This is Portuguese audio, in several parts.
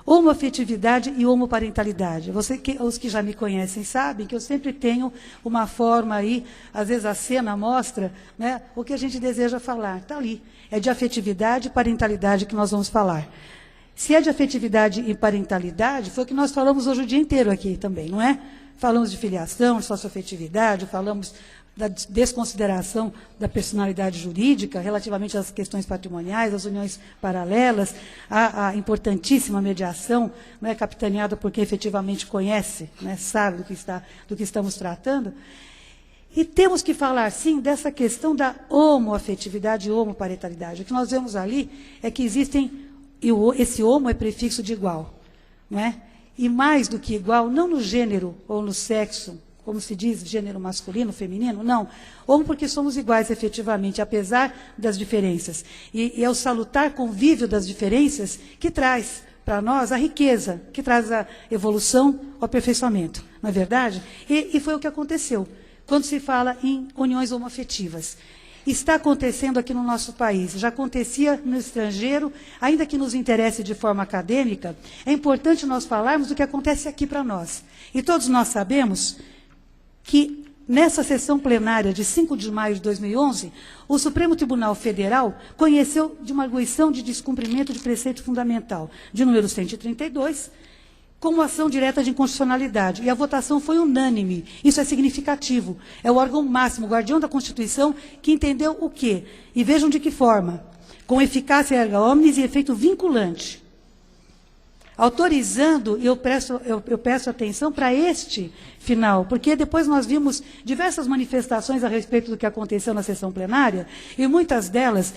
Homoafetividade e homoparentalidade. Os que já me conhecem sabem que eu sempre tenho uma forma aí, às vezes a cena mostra, né, o que a gente deseja falar. Está ali. É de afetividade e parentalidade que nós vamos falar. Se é de afetividade e parentalidade, foi o que nós falamos hoje o dia inteiro aqui também, não é? Falamos de filiação, de socioafetividade, falamos da desconsideração da personalidade jurídica relativamente às questões patrimoniais, às uniões paralelas, a importantíssima mediação, não é, capitaneada por quem efetivamente conhece, né, sabe do que estamos tratando. E temos que falar, sim, dessa questão da homoafetividade e homoparentalidade. O que nós vemos ali é que existem, e esse homo é prefixo de igual, não é? E mais do que igual, não no gênero ou no sexo, como se diz, gênero masculino, feminino, não. Homo porque somos iguais efetivamente, apesar das diferenças. E é o salutar convívio das diferenças que traz para nós a riqueza, que traz a evolução, o aperfeiçoamento, não é verdade? E foi o que aconteceu quando se fala em uniões homoafetivas. Está acontecendo aqui no nosso país, já acontecia no estrangeiro, ainda que nos interesse de forma acadêmica, é importante nós falarmos do que acontece aqui para nós. E todos nós sabemos que nessa sessão plenária de 5 de maio de 2011, o Supremo Tribunal Federal conheceu de uma arguição de descumprimento de preceito fundamental, de número 132, como ação direta de inconstitucionalidade. E a votação foi unânime. Isso é significativo. É o órgão máximo, o guardião da Constituição, que entendeu o quê? E vejam de que forma. Com eficácia erga omnes e efeito vinculante. Autorizando, e eu peço atenção para este final, porque depois nós vimos diversas manifestações a respeito do que aconteceu na sessão plenária, e muitas delas,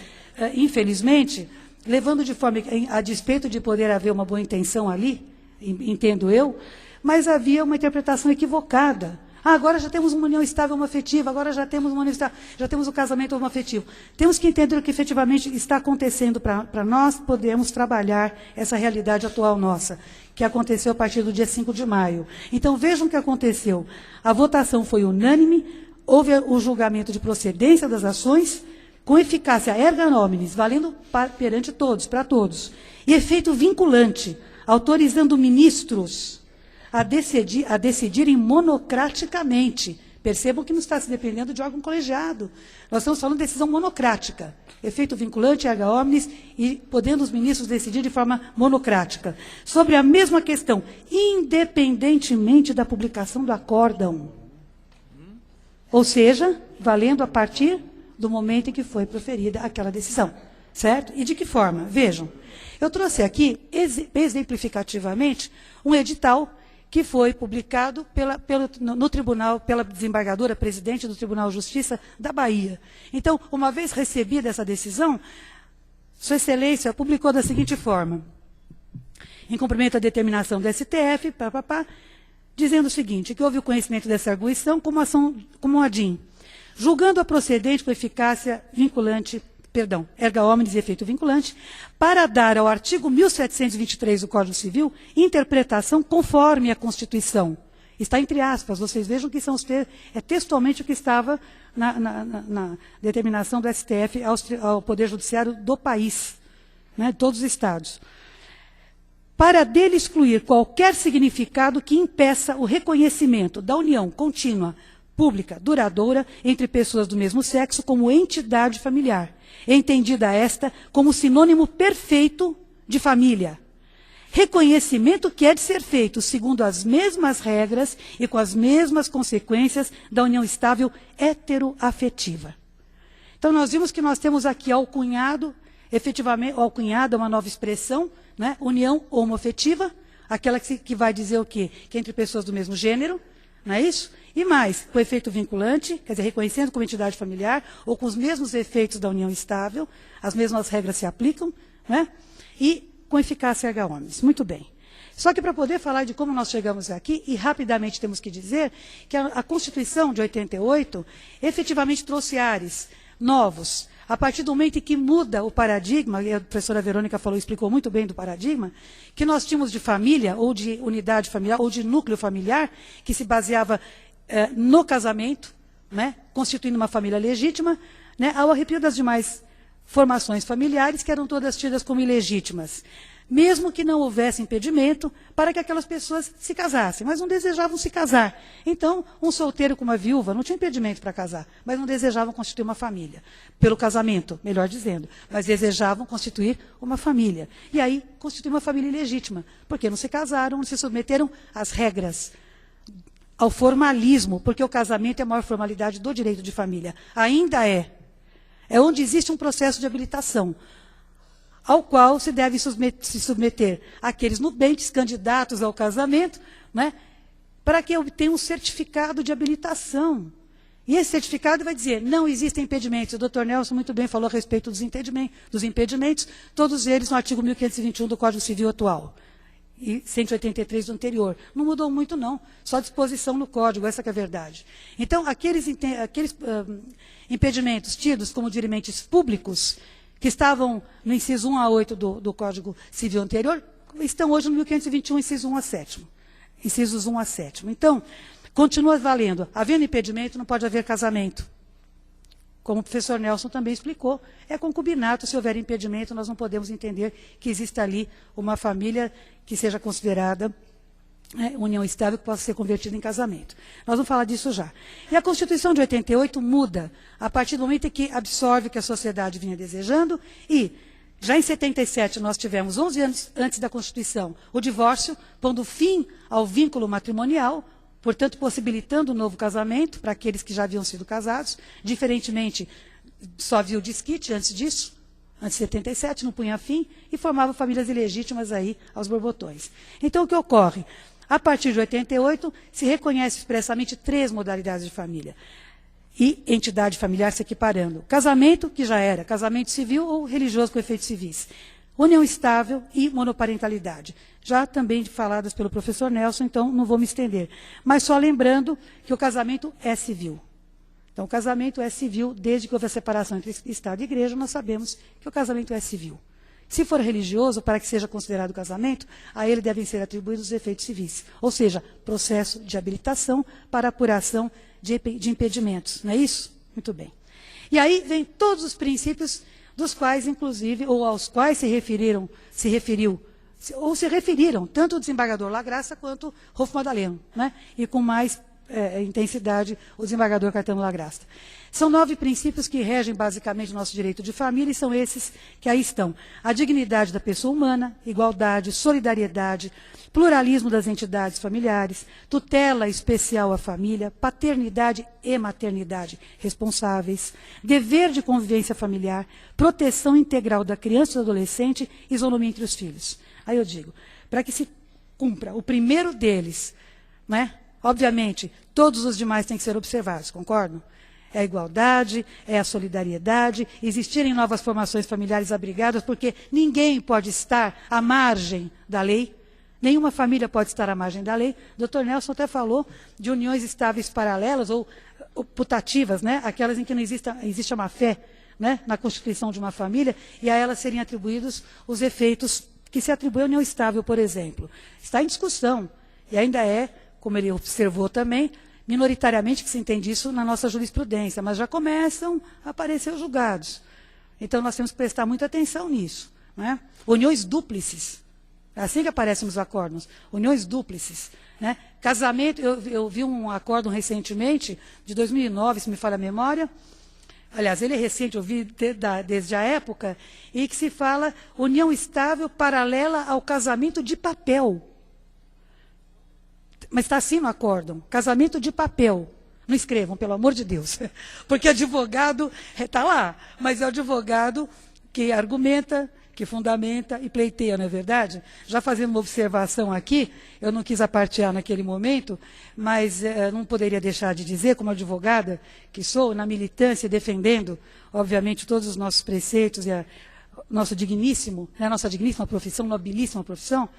infelizmente, levando de forma a despeito de poder haver uma boa intenção ali, entendo eu, mas havia uma interpretação equivocada. Agora já temos uma união estável homoafetiva, agora já temos uma união estável, já temos o casamento homoafetivo. Temos que entender o que efetivamente está acontecendo para nós podermos trabalhar essa realidade atual nossa, que aconteceu a partir do dia 5 de maio. Então vejam o que aconteceu. A votação foi unânime, houve o julgamento de procedência das ações, com eficácia erga omnes, valendo perante todos, para todos. E efeito vinculante, autorizando ministros a decidirem monocraticamente. Percebam que não está se dependendo de órgão colegiado. Nós estamos falando de decisão monocrática. Efeito vinculante, erga omnes, e podendo os ministros decidir de forma monocrática. Sobre a mesma questão, independentemente da publicação do acórdão. Ou seja, valendo a partir do momento em que foi proferida aquela decisão. Certo? E de que forma? Vejam. Eu trouxe aqui, exemplificativamente, um edital que foi publicado no tribunal, pela desembargadora presidente do Tribunal de Justiça da Bahia. Então, uma vez recebida essa decisão, Sua Excelência publicou da seguinte forma, em cumprimento à determinação do STF, dizendo o seguinte, que houve o conhecimento dessa arguição como ADIM, julgando a procedente com eficácia vinculante, erga omnes e efeito vinculante, para dar ao artigo 1723 do Código Civil interpretação conforme a Constituição. Está entre aspas, vocês vejam que é textualmente o que estava na determinação do STF ao Poder Judiciário do país, né, de todos os estados. Para dele excluir qualquer significado que impeça o reconhecimento da união contínua, pública, duradoura, entre pessoas do mesmo sexo como entidade familiar, entendida esta como sinônimo perfeito de família. Reconhecimento que é de ser feito segundo as mesmas regras e com as mesmas consequências da união estável heteroafetiva. Então, nós vimos que nós temos aqui alcunhado, efetivamente, alcunhada uma nova expressão, né? União homoafetiva, aquela que vai dizer o quê? Que é entre pessoas do mesmo gênero, não é isso? E mais, com efeito vinculante, quer dizer, reconhecendo como entidade familiar, ou com os mesmos efeitos da união estável, as mesmas regras se aplicam, né? E com eficácia erga omnes. Muito bem. Só que para poder falar de como nós chegamos aqui, e rapidamente temos que dizer que a Constituição de 88 efetivamente trouxe ares novos, a partir do momento em que muda o paradigma, e a professora Verônica explicou muito bem do paradigma, que nós tínhamos de família, ou de unidade familiar, ou de núcleo familiar, que se baseava no casamento, né, constituindo uma família legítima, né, ao arrepio das demais formações familiares, que eram todas tidas como ilegítimas. mesmo que não houvesse impedimento para que aquelas pessoas se casassem, mas não desejavam se casar. Então, um solteiro com uma viúva não tinha impedimento para casar, mas não desejavam constituir uma família. Pelo casamento, melhor dizendo, mas desejavam constituir uma família. E aí, constituir uma família ilegítima, porque não se casaram, não se submeteram às regras, ao formalismo, porque o casamento é a maior formalidade do direito de família. Ainda é. É onde existe um processo de habilitação, ao qual se deve se submeter aqueles nubentes candidatos ao casamento, né, para que obtenham um certificado de habilitação. E esse certificado vai dizer, não existem impedimentos. O doutor Nelson muito bem falou a respeito dos impedimentos, todos eles no artigo 1521 do Código Civil atual. E 183 do anterior. Não mudou muito, não. Só disposição no Código, essa que é a verdade. Então, aqueles impedimentos tidos como dirimentes públicos, que estavam no inciso 1 a 8 do Código Civil anterior, estão hoje no 1521, inciso 1 a 7. Incisos 1 a 7. Então, continua valendo. Havendo impedimento, não pode haver casamento. Como o professor Nelson também explicou, é concubinato. Se houver impedimento, nós não podemos entender que exista ali uma família que seja considerada união estável, que possa ser convertida em casamento. Nós vamos falar disso já. E a Constituição de 88 muda a partir do momento em que absorve o que a sociedade vinha desejando e, já em 77, nós tivemos, 11 anos antes da Constituição, o divórcio, pondo fim ao vínculo matrimonial, portanto, possibilitando um novo casamento para aqueles que já haviam sido casados. Diferentemente, só havia o desquite antes disso, antes de 77, não punha fim, e formava famílias ilegítimas aí aos borbotões. Então, o que ocorre? A partir de 88, se reconhece expressamente 3 modalidades de família. E entidade familiar se equiparando. Casamento, que já era casamento civil ou religioso com efeitos civis. União estável e monoparentalidade. Já também faladas pelo professor Nelson, então não vou me estender. Mas só lembrando que o casamento é civil. Então, o casamento é civil, desde que houve a separação entre Estado e Igreja, nós sabemos que o casamento é civil. Se for religioso, para que seja considerado casamento, a ele devem ser atribuídos os efeitos civis. Ou seja, processo de habilitação para apuração de impedimentos. Não é isso? Muito bem. E aí vem todos os princípios dos quais, inclusive, ou aos quais se referiram, tanto o desembargador Lagraça quanto Rolfo Madaleno, né? E com mais intensidade o desembargador Caetano Lagraça. São 9 princípios que regem basicamente o nosso direito de família, e são esses que aí estão. A dignidade da pessoa humana, igualdade, solidariedade, pluralismo das entidades familiares, tutela especial à família, paternidade e maternidade responsáveis, dever de convivência familiar, proteção integral da criança e do adolescente, isonomia entre os filhos. Aí eu digo, para que se cumpra o primeiro deles, né, obviamente, todos os demais têm que ser observados, concordam? É a igualdade, é a solidariedade, existirem novas formações familiares abrigadas, porque ninguém pode estar à margem da lei, nenhuma família pode estar à margem da lei. O Dr. Nelson até falou de uniões estáveis paralelas ou putativas, né? Aquelas em que não existe a má-fé, né, na constituição de uma família, e a elas seriam atribuídos os efeitos que se atribui à união estável, por exemplo. Está em discussão, e ainda é, como ele observou também, minoritariamente que se entende isso na nossa jurisprudência, mas já começam a aparecer os julgados. Então, nós temos que prestar muita atenção nisso. Né? Uniões dúplices, é assim que aparecem nos acórdãos, uniões dúplices. Né? Casamento, eu vi um acórdão recentemente, de 2009, se me falha a memória, aliás, ele é recente, eu vi desde a época, e que se fala união estável paralela ao casamento de papel. Mas está assim no acórdão, casamento de papel. Não escrevam, pelo amor de Deus. Porque advogado está lá, mas é o advogado que argumenta, que fundamenta e pleiteia, não é verdade? Já fazendo uma observação aqui, eu não quis apartear naquele momento, mas não poderia deixar de dizer, como advogada que sou, na militância, defendendo, obviamente, todos os nossos preceitos e nossa digníssima profissão, nobilíssima profissão,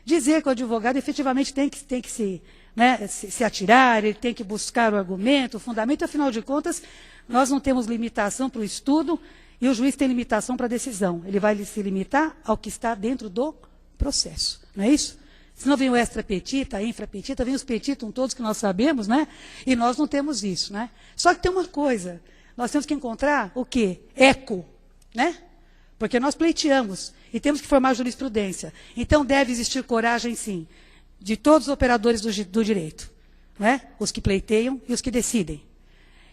dizer que o advogado efetivamente tem que se atirar, ele tem que buscar o argumento, o fundamento, afinal de contas, nós não temos limitação para o estudo e o juiz tem limitação para a decisão. Ele vai se limitar ao que está dentro do processo, não é isso? Senão vem o extra petita, a infra petita, vem os petitum todos que nós sabemos, né? E nós não temos isso, né? Só que tem uma coisa, nós temos que encontrar o quê? Eco, né? porque nós pleiteamos e temos que formar jurisprudência. Então, deve existir coragem, sim, de todos os operadores do direito, né? Os que pleiteiam e os que decidem.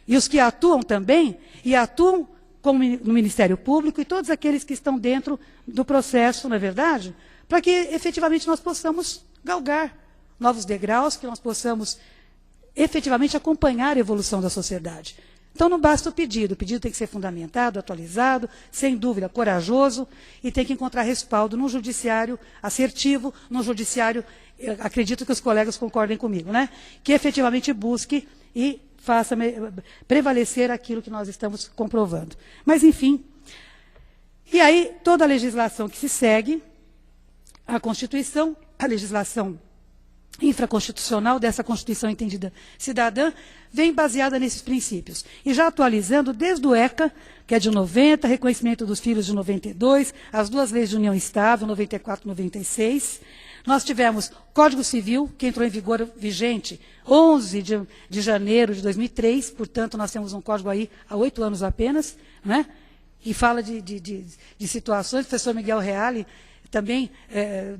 E os que atuam também, e atuam como no Ministério Público e todos aqueles que estão dentro do processo, não é verdade? Para que, efetivamente, nós possamos galgar novos degraus, que nós possamos, efetivamente, acompanhar a evolução da sociedade. Então, não basta o pedido tem que ser fundamentado, atualizado, sem dúvida, corajoso, e tem que encontrar respaldo num judiciário assertivo, num judiciário, acredito que os colegas concordem comigo, né? Que efetivamente busque e faça prevalecer aquilo que nós estamos comprovando. Mas, enfim, e aí toda a legislação que se segue, a Constituição, a legislação infraconstitucional dessa Constituição entendida cidadã, vem baseada nesses princípios. E já atualizando desde o ECA, que é de 90, reconhecimento dos filhos de 92, as duas leis de união estável, 94 e 96. Nós tivemos Código Civil, que entrou em vigor vigente 11 de janeiro de 2003, portanto, nós temos um código aí há 8 anos apenas, né? E fala de situações, o professor Miguel Reale, também,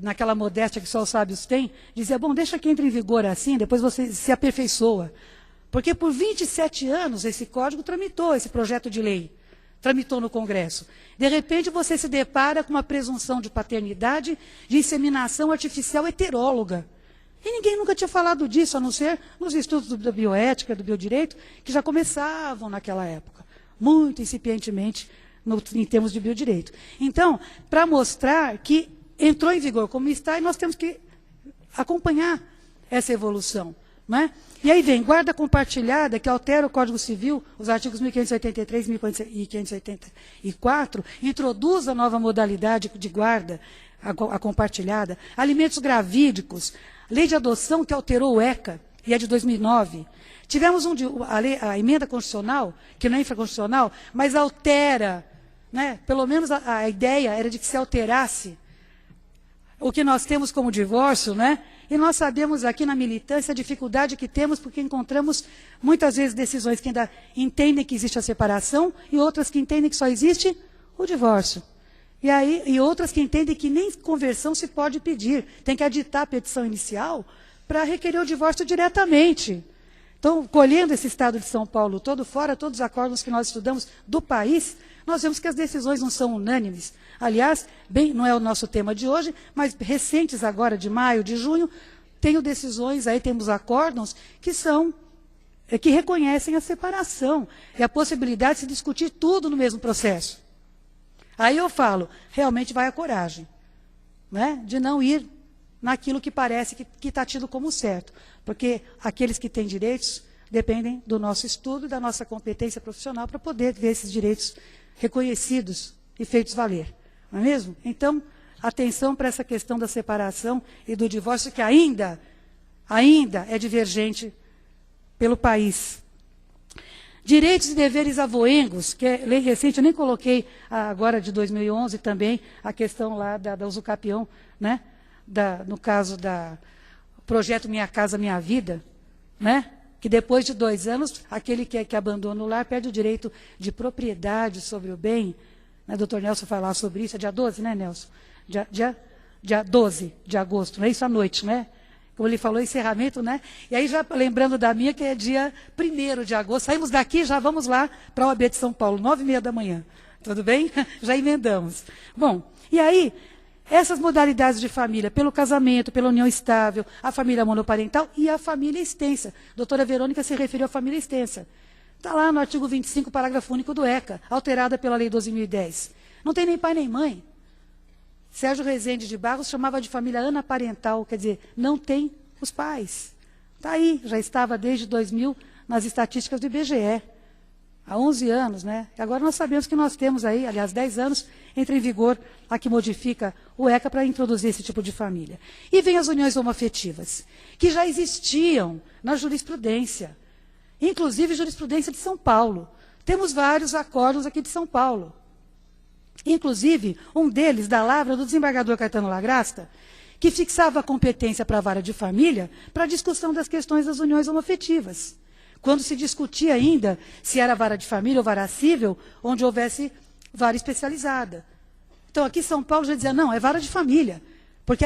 naquela modéstia que só os sábios têm, dizia, bom, deixa que entre em vigor assim, depois você se aperfeiçoa. Porque por 27 anos esse código tramitou, esse projeto de lei, tramitou no Congresso. De repente você se depara com uma presunção de paternidade, de inseminação artificial heteróloga. E ninguém nunca tinha falado disso, a não ser nos estudos da bioética, do biodireito, que já começavam naquela época, muito incipientemente, em termos de biodireito. Então, para mostrar que entrou em vigor como está, e nós temos que acompanhar essa evolução. Não é? E aí vem guarda compartilhada, que altera o Código Civil, os artigos 1583 e 1584, introduz a nova modalidade de guarda, a compartilhada, alimentos gravídicos, lei de adoção que alterou o ECA, e é de 2009. Tivemos a emenda constitucional, que não é infraconstitucional, mas altera, né? Pelo menos a ideia era de que se alterasse o que nós temos como divórcio, né? E nós sabemos aqui na militância a dificuldade que temos, porque encontramos muitas vezes decisões que ainda entendem que existe a separação e outras que entendem que só existe o divórcio. E outras que entendem que nem conversão se pode pedir, tem que aditar a petição inicial para requerer o divórcio diretamente. Então, colhendo esse estado de São Paulo todo, fora todos os acordos que nós estudamos do país, nós vemos que as decisões não são unânimes. Aliás, não é o nosso tema de hoje, mas recentes agora, de maio, de junho, tenho decisões, aí temos acórdãos que reconhecem a separação e a possibilidade de se discutir tudo no mesmo processo. Aí eu falo, realmente vai a coragem, né, de não ir naquilo que parece que está tido como certo. Porque aqueles que têm direitos dependem do nosso estudo e da nossa competência profissional para poder ver esses direitos reconhecidos e feitos valer. Não é mesmo? Então, atenção para essa questão da separação e do divórcio, que ainda é divergente pelo país. Direitos e deveres avoengos, que é lei recente, eu nem coloquei agora de 2011 também, a questão lá da usucapião, né? No caso da projeto Minha Casa Minha Vida, né? Que depois de 2 anos, aquele que abandona o lar perde o direito de propriedade sobre o bem. Né? Doutor Nelson falar sobre isso, é dia 12, né, Nelson? Dia 12 de agosto, não é isso à noite, né? Como ele falou, encerramento, né? E aí, já lembrando da minha, que é dia 1º de agosto, saímos daqui, já vamos lá para a OAB de São Paulo, 9h30 da manhã. Tudo bem? Já emendamos. Bom, e aí, essas modalidades de família, pelo casamento, pela união estável, a família monoparental e a família extensa. A doutora Verônica se referiu à família extensa. Está lá no artigo 25, parágrafo único do ECA, alterada pela Lei 12.010. Não tem nem pai nem mãe. Sérgio Rezende de Barros chamava de família anaparental, quer dizer, não tem os pais. Está aí, já estava desde 2000 nas estatísticas do IBGE. Há 11 anos, né? E agora nós sabemos que nós temos aí, aliás, 10 anos, entra em vigor a que modifica o ECA para introduzir esse tipo de família. E vem as uniões homoafetivas, que já existiam na jurisprudência, inclusive jurisprudência de São Paulo. Temos vários acordos aqui de São Paulo. Inclusive, um deles, da lavra do desembargador Caetano Lagrasta, que fixava a competência para a vara de família para a discussão das questões das uniões homoafetivas. Quando se discutia ainda se era vara de família ou vara civil, onde houvesse vara especializada. Então, aqui São Paulo já dizia, não, é vara de família. Porque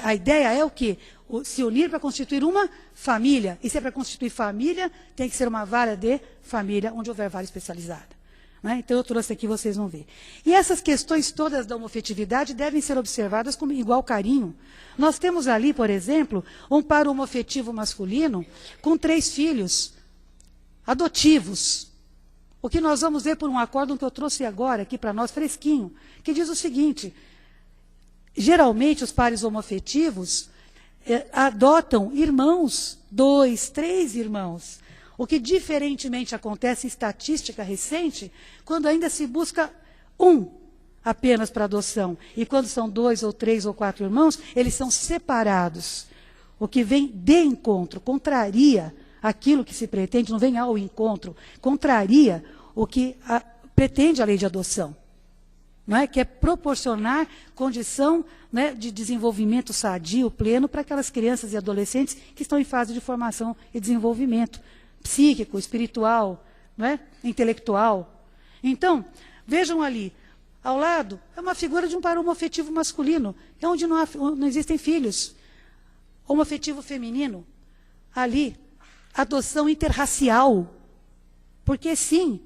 a ideia é o quê? Se unir para constituir uma família. E se é para constituir família, tem que ser uma vara de família, onde houver vara especializada. Né? Então, eu trouxe aqui, vocês vão ver. E essas questões todas da homofetividade devem ser observadas com igual carinho. Nós temos ali, por exemplo, um par homoafetivo masculino com 3 filhos adotivos. O que nós vamos ver por um acórdão que eu trouxe agora, aqui para nós, fresquinho, que diz o seguinte: geralmente os pares homoafetivos adotam irmãos, 2, 3 irmãos. O que diferentemente acontece em estatística recente, quando ainda se busca um apenas para adoção. E quando são 2 ou 3 ou 4 irmãos, eles são separados. O que vem de encontro, contraria aquilo que se pretende, não vem ao encontro, contraria o que pretende a lei de adoção. Não é? Que é proporcionar condição, né, de desenvolvimento sadio, pleno, para aquelas crianças e adolescentes que estão em fase de formação e desenvolvimento psíquico, espiritual, não é? Intelectual. Então, vejam ali, ao lado é uma figura de um par homoafetivo masculino, é onde não existem filhos. Homoafetivo feminino, ali, adoção interracial. Porque, sim,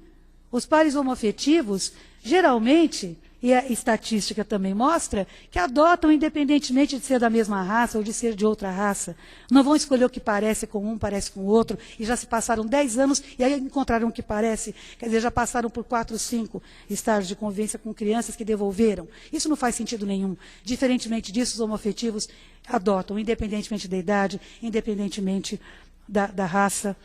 os pares homoafetivos, geralmente, e a estatística também mostra, que adotam independentemente de ser da mesma raça ou de ser de outra raça. Não vão escolher o que parece com um, parece com o outro, e já se passaram 10 anos e aí encontraram o que parece, quer dizer, já passaram por 4, 5 estágios de convivência com crianças que devolveram. Isso não faz sentido nenhum. Diferentemente disso, os homoafetivos adotam, independentemente da idade, independentemente da raça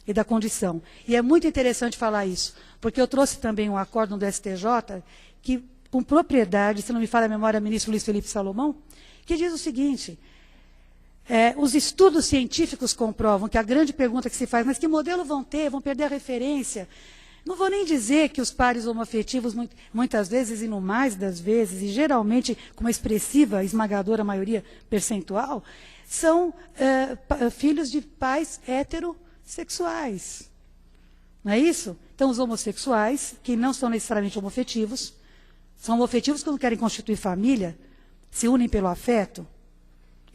e da condição. E é muito interessante falar isso, porque eu trouxe também um acórdão do STJ, que, com propriedade, se não me falha a memória, ministro Luiz Felipe Salomão, que diz o seguinte: os estudos científicos comprovam que a grande pergunta que se faz, mas que modelo vão ter? Vão perder a referência? Não vou nem dizer que os pares homoafetivos, muitas vezes, e no mais das vezes, e geralmente com uma expressiva, esmagadora maioria percentual, são filhos de pais heterossexuais. Não é isso? Então, os homossexuais, que não são necessariamente homoafetivos, são homoafetivos que não querem constituir família, se unem pelo afeto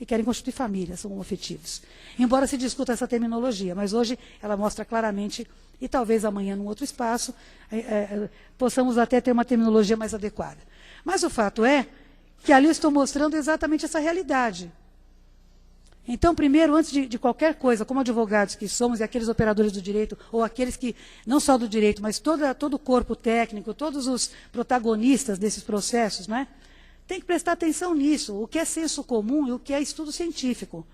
e querem constituir família, são homoafetivos. Embora se discuta essa terminologia, mas hoje ela mostra claramente, e talvez amanhã, num outro espaço, possamos até ter uma terminologia mais adequada. Mas o fato é que ali eu estou mostrando exatamente essa realidade. Então, primeiro, antes de qualquer coisa, como advogados que somos, e aqueles operadores do direito, ou aqueles que, não só do direito, mas todo o corpo técnico, todos os protagonistas desses processos, né, tem que prestar atenção nisso, o que é senso comum e o que é estudo científico.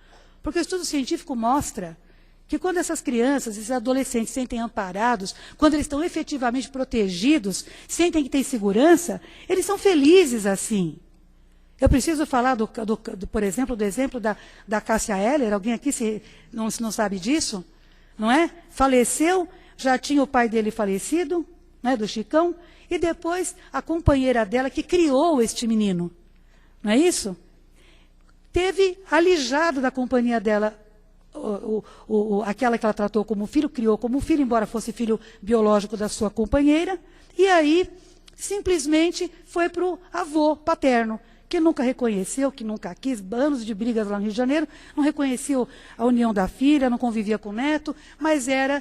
Porque o estudo científico mostra que quando essas crianças, esses adolescentes se sentem amparados, quando eles estão efetivamente protegidos, sentem que têm segurança, eles são felizes assim. Eu preciso falar, por exemplo, do exemplo da Cássia Eller. Alguém aqui não sabe disso? Não é? Faleceu, já tinha o pai dele falecido, né, do Chicão, e depois a companheira dela que criou este menino. Não é isso? Teve alijado da companhia dela, aquela que ela tratou como filho, criou como filho, embora fosse filho biológico da sua companheira, e aí simplesmente foi para o avô paterno, que nunca reconheceu, que nunca quis, anos de brigas lá no Rio de Janeiro, não reconheceu a união da filha, não convivia com o neto, mas era,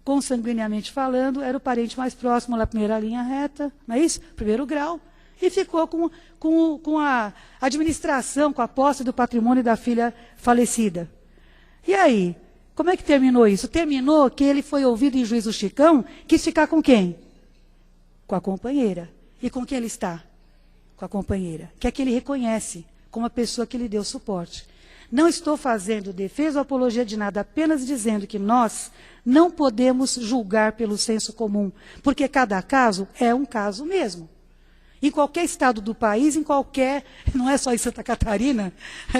consanguineamente falando, era o parente mais próximo na primeira linha reta, não é isso? Primeiro grau, e ficou com a administração, com a posse do patrimônio da filha falecida. E aí, como é que terminou isso? Terminou que ele foi ouvido em juízo Chicão, quis ficar com quem? Com a companheira. E com quem ele está? Com a companheira, que é que ele reconhece como a pessoa que lhe deu suporte. Não estou fazendo defesa ou apologia de nada, apenas dizendo que nós não podemos julgar pelo senso comum, porque cada caso é um caso mesmo. Em qualquer estado do país, não é só em Santa Catarina,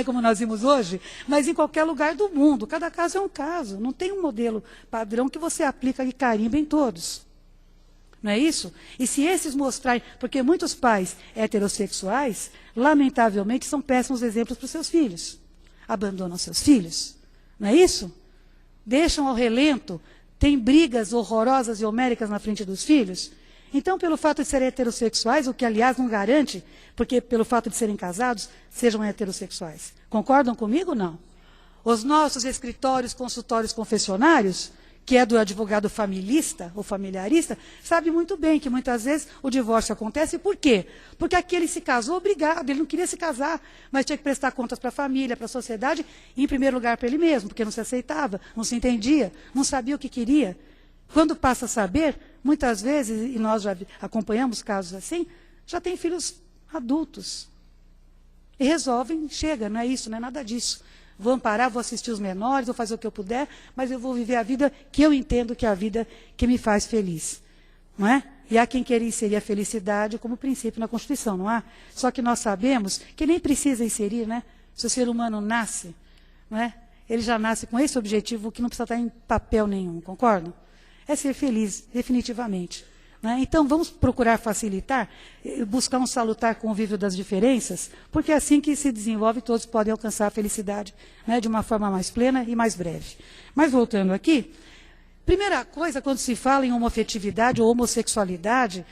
como nós vimos hoje, mas em qualquer lugar do mundo, cada caso é um caso, não tem um modelo padrão que você aplica e carimba em todos. Não é isso? E se esses mostrarem... Porque muitos pais heterossexuais, lamentavelmente, são péssimos exemplos para os seus filhos. Abandonam seus filhos. Não é isso? Deixam ao relento, tem brigas horrorosas e homéricas na frente dos filhos. Então, pelo fato de serem heterossexuais, o que, aliás, não garante, porque pelo fato de serem casados, sejam heterossexuais. Concordam comigo ou não? Os nossos escritórios, consultórios, confessionários, que é do advogado familista ou familiarista, sabe muito bem que muitas vezes o divórcio acontece. Por quê? Porque aquele se casou obrigado, ele não queria se casar, mas tinha que prestar contas para a família, para a sociedade, e em primeiro lugar para ele mesmo, porque não se aceitava, não se entendia, não sabia o que queria. Quando passa a saber, muitas vezes, e nós já acompanhamos casos assim, já tem filhos adultos. E resolvem, chega, não é isso, não é nada disso. Vou amparar, vou assistir os menores, vou fazer o que eu puder, mas eu vou viver a vida que eu entendo que é a vida que me faz feliz. Não é? E há quem queira inserir a felicidade como princípio na Constituição, não há? Só que nós sabemos que nem precisa inserir, né? Se o ser humano nasce, não é? Ele já nasce com esse objetivo que não precisa estar em papel nenhum, concordam? É ser feliz, definitivamente. Né? Então, vamos procurar facilitar, buscar um salutar convívio das diferenças, porque é assim que se desenvolve, todos podem alcançar a felicidade, né, de uma forma mais plena e mais breve. Mas, voltando aqui, primeira coisa, quando se fala em homoafetividade ou homossexualidade,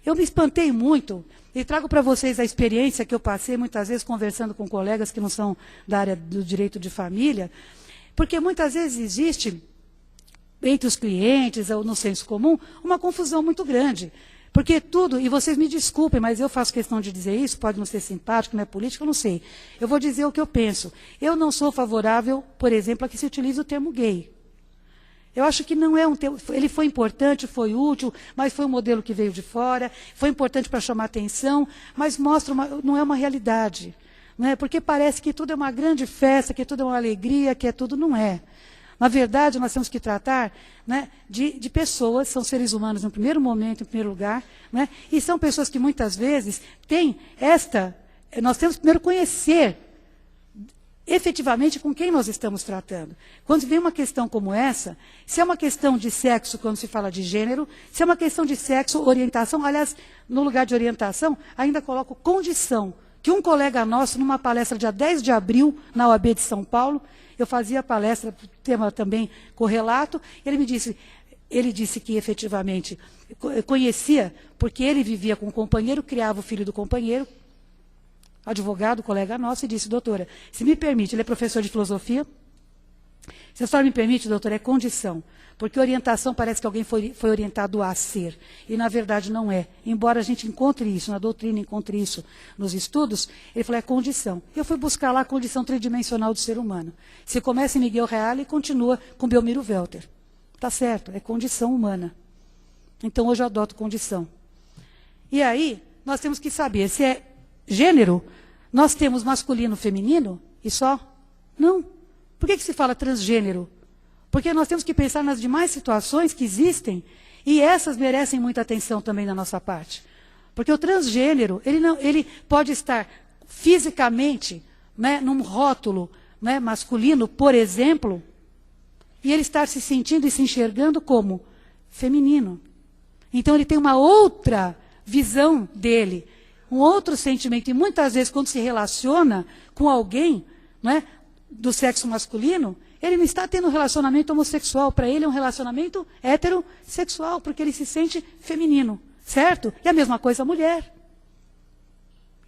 eu me espantei muito, e trago para vocês a experiência que eu passei muitas vezes conversando com colegas que não são da área do direito de família, porque muitas vezes existe entre os clientes, ou no senso comum, uma confusão muito grande. Porque tudo, e vocês me desculpem, mas eu faço questão de dizer isso, pode não ser simpático, não é político, eu não sei. Eu vou dizer o que eu penso. Eu não sou favorável, por exemplo, a que se utilize o termo gay. Eu acho que não é um termo, ele foi importante, foi útil, mas foi um modelo que veio de fora, foi importante para chamar atenção, mas mostra não é uma realidade. Não é? Porque parece que tudo é uma grande festa, que tudo é uma alegria, que tudo não é. Na verdade, nós temos que tratar, né, de pessoas, são seres humanos no primeiro momento, em primeiro lugar, né, e são pessoas que muitas vezes têm nós temos que primeiro conhecer efetivamente com quem nós estamos tratando. Quando vem uma questão como essa, se é uma questão de sexo, quando se fala de gênero, se é uma questão de sexo, orientação, aliás, no lugar de orientação, ainda coloco condição, que um colega nosso, numa palestra dia 10 de abril, na OAB de São Paulo, eu fazia palestra, tema também correlato, ele disse que efetivamente conhecia, porque ele vivia com o companheiro, criava o filho do companheiro, advogado, colega nosso, e disse, doutora, se me permite, ele é professor de filosofia, se a senhora me permite, doutora, é condição, porque orientação parece que alguém foi orientado a ser, e na verdade não é. Embora a gente encontre isso, na doutrina encontre isso nos estudos, ele falou, é condição. Eu fui buscar lá a condição tridimensional do ser humano. Se começa em Miguel Reale e continua com Belmiro Welter. Está certo, é condição humana. Então hoje eu adoto condição. E aí, nós temos que saber se é gênero, nós temos masculino, feminino e só? Não. Por que se fala transgênero? Porque nós temos que pensar nas demais situações que existem e essas merecem muita atenção também da nossa parte. Porque o transgênero, ele pode estar fisicamente, né, num rótulo, né, masculino, por exemplo, e ele estar se sentindo e se enxergando como feminino. Então ele tem uma outra visão dele, um outro sentimento. E muitas vezes, quando se relaciona com alguém, né, do sexo masculino, ele não está tendo um relacionamento homossexual. Para ele é um relacionamento heterossexual, porque ele se sente feminino, certo? E a mesma coisa a mulher.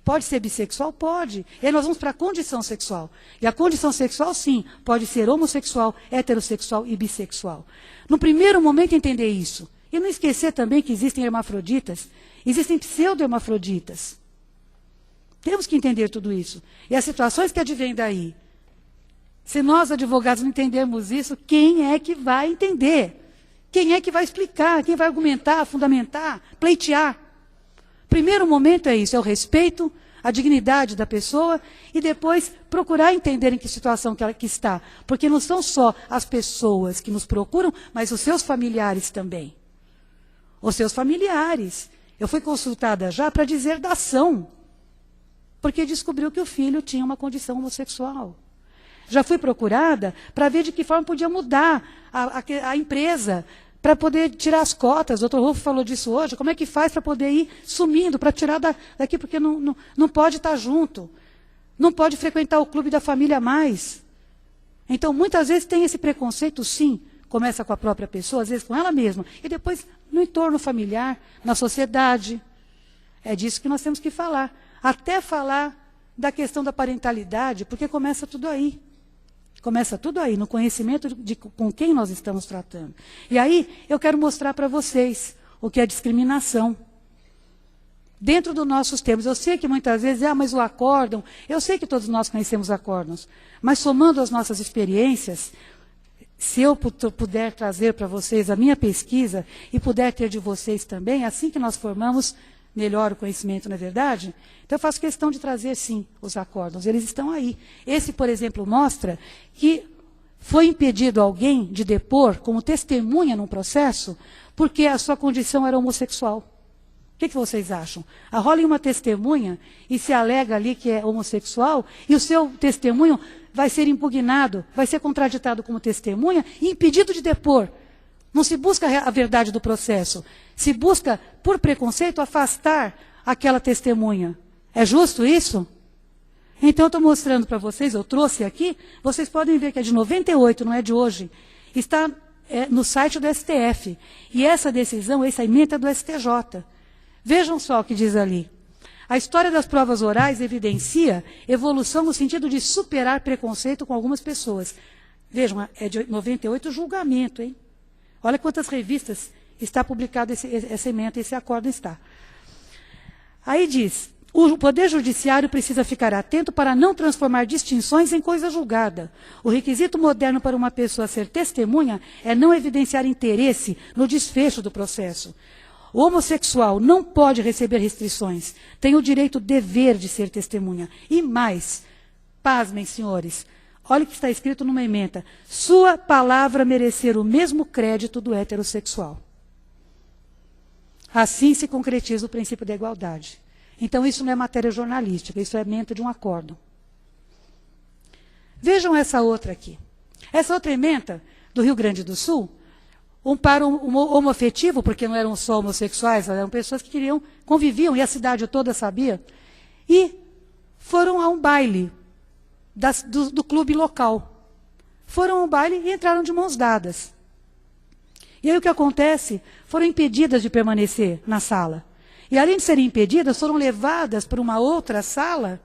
Pode ser bissexual? Pode. E aí nós vamos para a condição sexual. E a condição sexual, sim, pode ser homossexual, heterossexual e bissexual. No primeiro momento, entender isso. E não esquecer também que existem hermafroditas, existem pseudo-hermafroditas. Temos que entender tudo isso. E as situações que advêm daí. Se nós, advogados, não entendermos isso, quem é que vai entender? Quem é que vai explicar? Quem vai argumentar, fundamentar, pleitear? Primeiro momento é isso, é o respeito, a dignidade da pessoa e depois procurar entender em que situação que ela está. Porque não são só as pessoas que nos procuram, mas os seus familiares também. Os seus familiares. Eu fui consultada já para dizer da ação, porque descobriu que o filho tinha uma condição homossexual. Já fui procurada para ver de que forma podia mudar a empresa, para poder tirar as cotas. O doutor Rolfo falou disso hoje. Como é que faz para poder ir sumindo, para tirar daqui, porque não pode estar junto. Não pode frequentar o clube da família mais. Então, muitas vezes tem esse preconceito, sim. Começa com a própria pessoa, às vezes com ela mesma. E depois no entorno familiar, na sociedade. É disso que nós temos que falar. Até falar da questão da parentalidade, porque começa tudo aí. Começa tudo aí, no conhecimento de com quem nós estamos tratando. E aí, eu quero mostrar para vocês o que é discriminação. Dentro dos nossos termos, eu sei que muitas vezes, mas o acórdão, eu sei que todos nós conhecemos acórdãos, mas somando as nossas experiências, se eu puder trazer para vocês a minha pesquisa e puder ter de vocês também, assim que nós formamos melhor o conhecimento, não é verdade? Então eu faço questão de trazer, sim, os acórdãos, eles estão aí. Esse, por exemplo, mostra que foi impedido alguém de depor como testemunha num processo porque a sua condição era homossexual. O que vocês acham? Arrolem uma testemunha e se alega ali que é homossexual e o seu testemunho vai ser impugnado, vai ser contraditado como testemunha e impedido de depor. Não se busca a verdade do processo. Se busca, por preconceito, afastar aquela testemunha. É justo isso? Então, eu estou mostrando para vocês, eu trouxe aqui, vocês podem ver que é de 98, não é de hoje. Está no site do STF. E essa decisão, essa emenda é do STJ. Vejam só o que diz ali. A história das provas orais evidencia evolução no sentido de superar preconceito com algumas pessoas. Vejam, é de 98 o julgamento, hein? Olha quantas revistas está publicado essa emenda, esse acórdão está. Aí diz, o Poder Judiciário precisa ficar atento para não transformar distinções em coisa julgada. O requisito moderno para uma pessoa ser testemunha é não evidenciar interesse no desfecho do processo. O homossexual não pode receber restrições, tem o direito, dever de ser testemunha. E mais, pasmem, senhores, olha o que está escrito numa ementa. Sua palavra merecer o mesmo crédito do heterossexual. Assim se concretiza o princípio da igualdade. Então, isso não é matéria jornalística, isso é ementa de um acórdão. Vejam essa outra aqui. Essa outra ementa do Rio Grande do Sul, para um homoafetivo, porque não eram só homossexuais, eram pessoas que conviviam, e a cidade toda sabia, e foram a um baile do clube local. Foram ao baile e entraram de mãos dadas. E aí o que acontece? Foram impedidas de permanecer na sala. E além de serem impedidas, foram levadas para uma outra sala,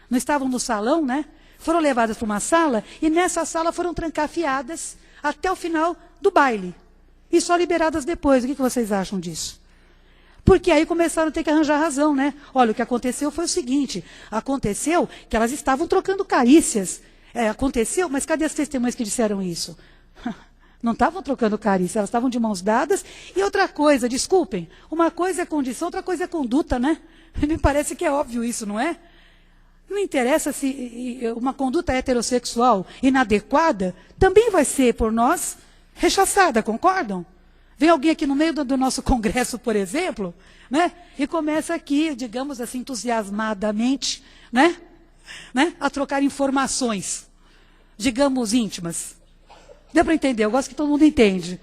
não estavam no salão, né? Foram levadas para uma sala e nessa sala foram trancafiadas até o final do baile. E só liberadas depois. O que vocês acham disso? Porque aí começaram a ter que arranjar razão, né? Olha, o que aconteceu foi o seguinte, aconteceu que elas estavam trocando carícias. Aconteceu, mas cadê as testemunhas que disseram isso? Não estavam trocando carícias, elas estavam de mãos dadas. E outra coisa, desculpem, uma coisa é condição, outra coisa é conduta, né? Me parece que é óbvio isso, não é? Não interessa se uma conduta heterossexual inadequada também vai ser por nós rechaçada, concordam? Vem alguém aqui no meio do nosso congresso, por exemplo, né? E começa aqui, digamos assim, entusiasmadamente, né? A trocar informações, digamos, íntimas. Deu para entender? Eu gosto que todo mundo entende.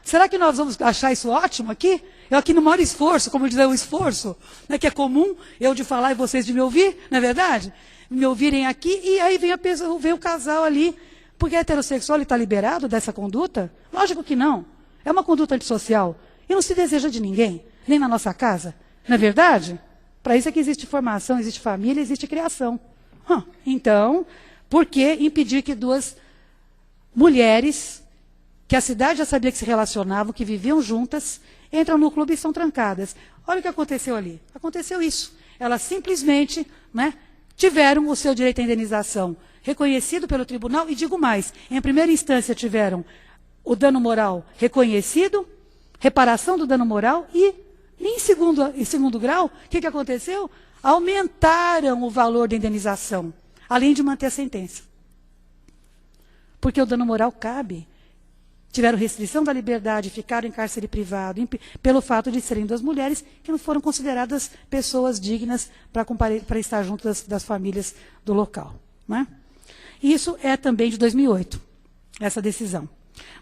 Será que nós vamos achar isso ótimo aqui? Eu aqui no maior esforço, como dizer, o esforço, né, que é comum, eu de falar e vocês de me ouvir, não é verdade? Me ouvirem aqui, e aí vem o casal ali, porque é heterossexual e está liberado dessa conduta? Lógico que não. É uma conduta antissocial. E não se deseja de ninguém, nem na nossa casa. Não é verdade? Para isso é que existe formação, existe família, existe criação. Então, por que impedir que duas mulheres, que a cidade já sabia que se relacionavam, que viviam juntas, entram no clube e são trancadas? Olha o que aconteceu ali. Aconteceu isso. Elas simplesmente, né, tiveram o seu direito à indenização reconhecido pelo tribunal, e digo mais, em primeira instância tiveram o dano moral reconhecido, reparação do dano moral, e em segundo grau, o que aconteceu? Aumentaram o valor da indenização, além de manter a sentença. Porque o dano moral cabe. Tiveram restrição da liberdade, ficaram em cárcere privado, pelo fato de serem duas mulheres que não foram consideradas pessoas dignas para estar junto das famílias do local. Né? Isso é também de 2008, essa decisão.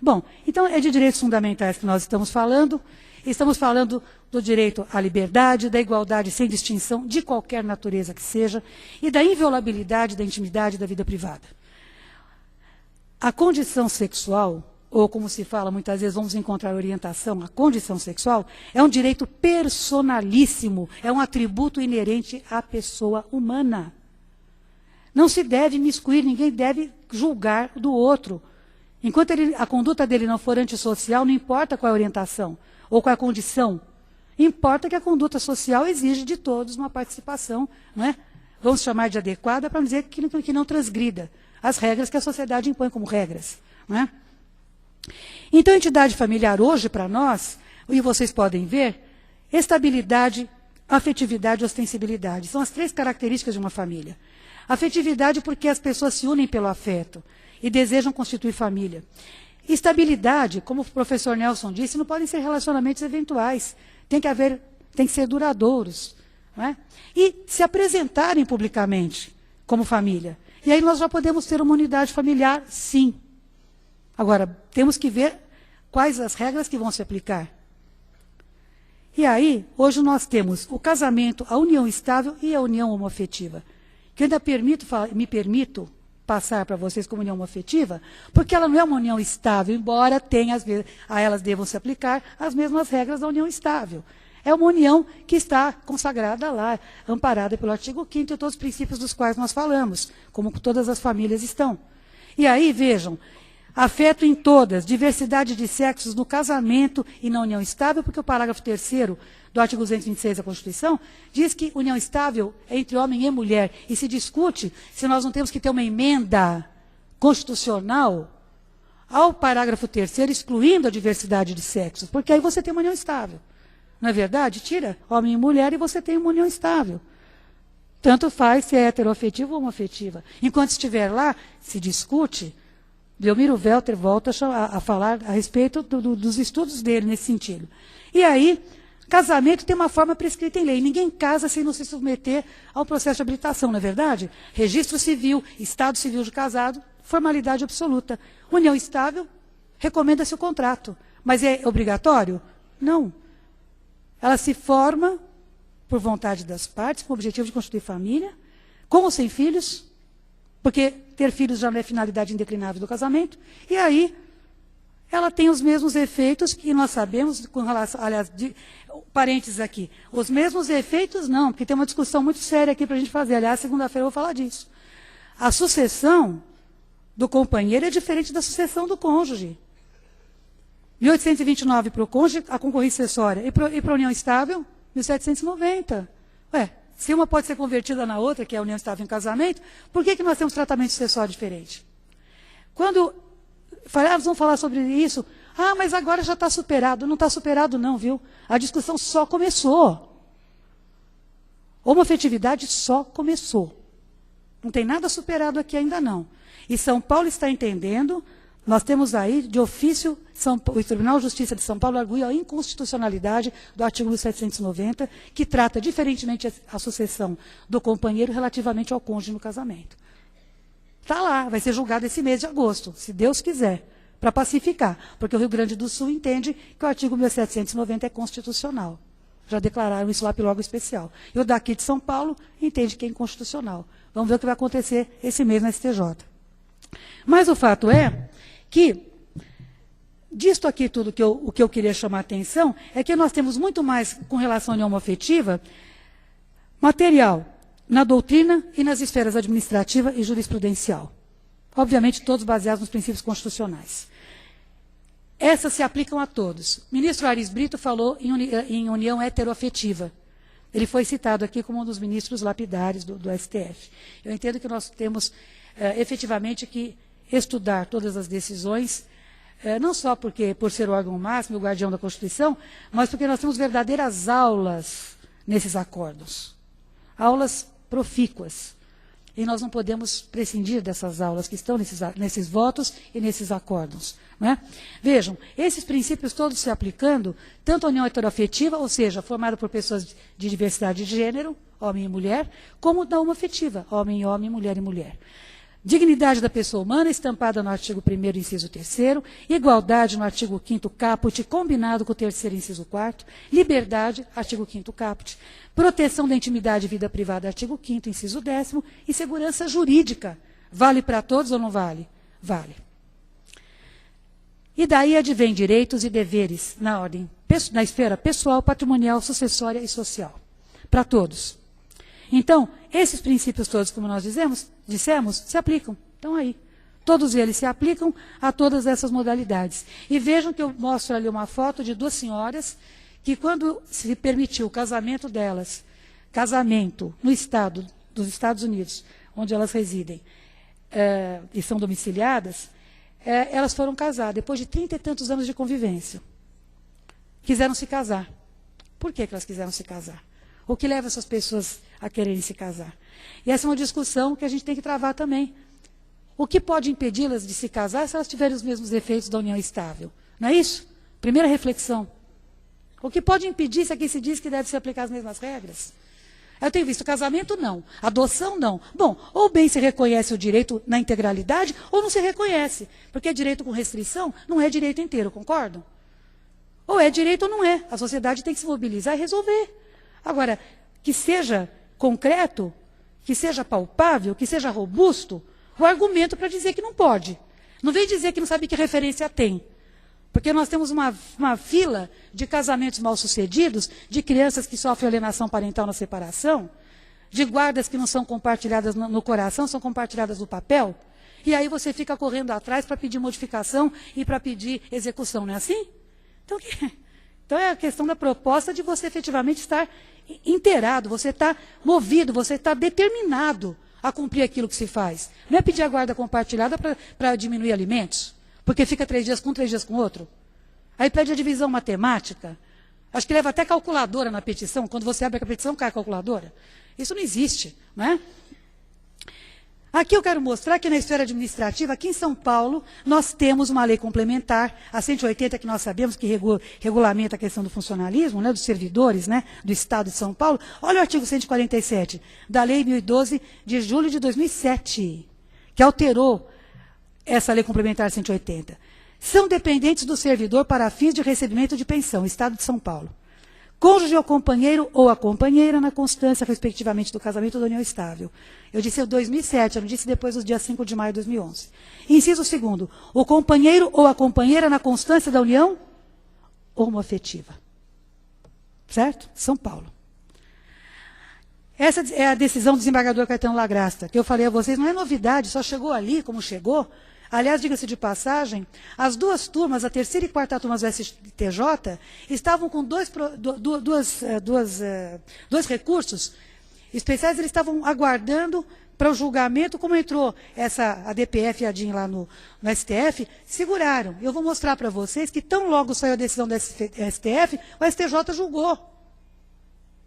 Bom, então é de direitos fundamentais que nós estamos falando. Estamos falando do direito à liberdade, da igualdade sem distinção, de qualquer natureza que seja, e da inviolabilidade da intimidade da vida privada. A condição sexual, ou como se fala muitas vezes, vamos encontrar orientação, a condição sexual, é um direito personalíssimo, é um atributo inerente à pessoa humana. Não se deve imiscuir, ninguém deve julgar do outro. Enquanto a conduta dele não for antissocial, não importa qual é a orientação ou qual é a condição, importa que a conduta social exige de todos uma participação, não é? Vamos chamar de adequada para dizer que não transgrida as regras que a sociedade impõe como regras, não é? Então, a entidade familiar hoje, para nós, e vocês podem ver, estabilidade, afetividade e ostensibilidade. São as 3 características de uma família. Afetividade porque as pessoas se unem pelo afeto e desejam constituir família. Estabilidade, como o professor Nelson disse, não podem ser relacionamentos eventuais. Tem que ser duradouros. Não é? E se apresentarem publicamente como família. E aí nós já podemos ter uma unidade familiar, sim. Agora, temos que ver quais as regras que vão se aplicar. E aí, hoje nós temos o casamento, a união estável e a união homoafetiva. Que eu ainda me permito passar para vocês como união homoafetiva, porque ela não é uma união estável, embora tenha, a elas devam se aplicar as mesmas regras da união estável. É uma união que está consagrada lá, amparada pelo artigo 5º e todos os princípios dos quais nós falamos, como todas as famílias estão. E aí, vejam, afeto em todas, diversidade de sexos no casamento e na união estável, porque o parágrafo 3º do artigo 226 da Constituição diz que união estável é entre homem e mulher. E se discute se nós não temos que ter uma emenda constitucional ao parágrafo 3º, excluindo a diversidade de sexos, porque aí você tem uma união estável. Não é verdade? Tira homem e mulher e você tem uma união estável. Tanto faz se é heteroafetiva ou homoafetiva. Enquanto estiver lá, se discute. Belmiro Welter volta a falar a respeito dos estudos dele nesse sentido. E aí, casamento tem uma forma prescrita em lei. Ninguém casa sem não se submeter ao processo de habilitação, não é verdade? Registro civil, estado civil de casado, formalidade absoluta. União estável, recomenda-se o contrato. Mas é obrigatório? Não. Ela se forma por vontade das partes, com o objetivo de constituir família, com ou sem filhos, porque ter filhos já não é finalidade indeclinável do casamento, e aí ela tem os mesmos efeitos que nós sabemos, com relação, aliás, parênteses aqui, os mesmos efeitos não, porque tem uma discussão muito séria aqui para a gente fazer, aliás, segunda-feira eu vou falar disso. A sucessão do companheiro é diferente da sucessão do cônjuge. 1829 para o cônjuge, a concorrência acessória, e para a união estável, 1790. Ué, se uma pode ser convertida na outra, que é a união estável em casamento, por que nós temos tratamento sucessório diferente? Quando vamos falar sobre isso, mas agora já está superado. Não está superado não, viu? A discussão só começou. Homoafetividade só começou. Não tem nada superado aqui ainda não. E São Paulo está entendendo. Nós temos aí, de ofício, o Tribunal de Justiça de São Paulo arguiu a inconstitucionalidade do artigo 1790, que trata diferentemente a sucessão do companheiro relativamente ao cônjuge no casamento. Está lá, vai ser julgado esse mês de agosto, se Deus quiser, para pacificar, porque o Rio Grande do Sul entende que o artigo 1790 é constitucional. Já declararam isso lá pelo órgão especial. E o daqui de São Paulo entende que é inconstitucional. Vamos ver o que vai acontecer esse mês na STJ. Mas o fato é que, disto aqui tudo o que eu queria chamar a atenção, é que nós temos muito mais, com relação à união homoafetiva, material na doutrina e nas esferas administrativa e jurisprudencial. Obviamente, todos baseados nos princípios constitucionais. Essas se aplicam a todos. O ministro Aris Brito falou em união heteroafetiva. Ele foi citado aqui como um dos ministros lapidares do STF. Eu entendo que nós temos efetivamente que estudar todas as decisões, não só por ser o órgão máximo, o guardião da Constituição, mas porque nós temos verdadeiras aulas nesses acordos. Aulas profícuas. E nós não podemos prescindir dessas aulas que estão nesses votos e nesses acordos. Não é? Vejam, esses princípios todos se aplicando, tanto à união heteroafetiva, ou seja, formada por pessoas de diversidade de gênero, homem e mulher, como da homoafetiva, homem e homem, mulher e mulher. Dignidade da pessoa humana, estampada no artigo 1º, inciso 3º, igualdade no artigo 5º caput, combinado com o 3º, inciso 4º, liberdade, artigo 5º caput, proteção da intimidade e vida privada, artigo 5º, inciso 10º, e segurança jurídica. Vale para todos ou não vale? Vale. E daí advém direitos e deveres na esfera pessoal, patrimonial, sucessória e social, para todos. Então, esses princípios todos, como nós dissemos, se aplicam. Então, aí. Todos eles se aplicam a todas essas modalidades. E vejam que eu mostro ali uma foto de duas senhoras que, quando se permitiu o casamento delas, casamento no estado dos Estados Unidos, onde elas residem, e são domiciliadas, elas foram casar, depois de 30 e tantos anos de convivência. Quiseram se casar. Por que elas quiseram se casar? O que leva essas pessoas a quererem se casar? E essa é uma discussão que a gente tem que travar também. O que pode impedi-las de se casar se elas tiverem os mesmos efeitos da união estável? Não é isso? Primeira reflexão. O que pode impedir se aqui se diz que deve se aplicar as mesmas regras? Eu tenho visto casamento, não. Adoção, não. Bom, ou bem se reconhece o direito na integralidade, ou não se reconhece. Porque direito com restrição não é direito inteiro, concordam? Ou é direito ou não é. A sociedade tem que se mobilizar e resolver. Agora, que seja concreto, que seja palpável, que seja robusto, o argumento para dizer que não pode. Não vem dizer que não sabe que referência tem. Porque nós temos uma fila de casamentos mal-sucedidos, de crianças que sofrem alienação parental na separação, de guardas que não são compartilhadas no coração, são compartilhadas no papel. E aí você fica correndo atrás para pedir modificação e para pedir execução, não é assim? Então é a questão da proposta de você efetivamente estar inteirado, você está movido, você está determinado a cumprir aquilo que se faz. Não é pedir a guarda compartilhada para diminuir alimentos, porque fica 3 dias com um, 3 dias com outro. Aí pede a divisão matemática. Acho que leva até calculadora na petição. Quando você abre a petição, cai a calculadora. Isso não existe, não é? Aqui eu quero mostrar que na esfera administrativa, aqui em São Paulo, nós temos uma lei complementar, a 180, que nós sabemos que regulamenta a questão do funcionalismo, né, dos servidores, né, do Estado de São Paulo. Olha o artigo 147 da Lei 1012 de julho de 2007, que alterou essa lei complementar 180. São dependentes do servidor para fins de recebimento de pensão, Estado de São Paulo. Cônjuge ou companheiro ou a companheira na constância, respectivamente, do casamento ou da união estável. Eu disse 2007, eu não disse depois do dia 5 de maio de 2011. Inciso 2º, o companheiro ou a companheira na constância da união homoafetiva. Certo? São Paulo. Essa é a decisão do desembargador Caetano Lagrasta, que eu falei a vocês, não é novidade, só chegou ali como chegou. Aliás, diga-se de passagem, as duas turmas, a 3ª e 4ª turmas do STJ, estavam com dois recursos especiais, eles estavam aguardando para o julgamento, como entrou a DPF e a DIN lá no STF, seguraram. Eu vou mostrar para vocês que tão logo saiu a decisão do STF, o STJ julgou.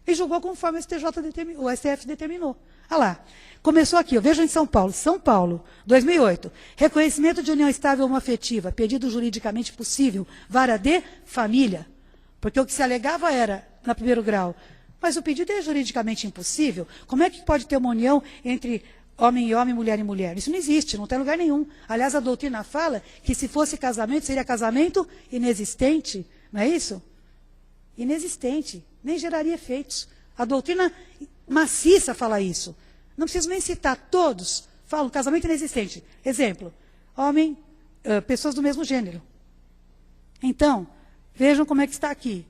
E julgou conforme o STF determinou. Olha lá. Começou aqui, vejam em São Paulo, 2008. Reconhecimento de união estável homoafetiva, pedido juridicamente possível, vara de família. Porque o que se alegava era, na 1º grau, mas o pedido é juridicamente impossível. Como é que pode ter uma união entre homem e homem, mulher e mulher? Isso não existe, não tem lugar nenhum. Aliás, a doutrina fala que se fosse casamento, seria casamento inexistente. Não é isso? Inexistente. Nem geraria efeitos. A doutrina maciça fala isso. Não preciso nem citar, todos falam casamento inexistente. Exemplo, pessoas do mesmo gênero. Então, vejam como é que está aqui.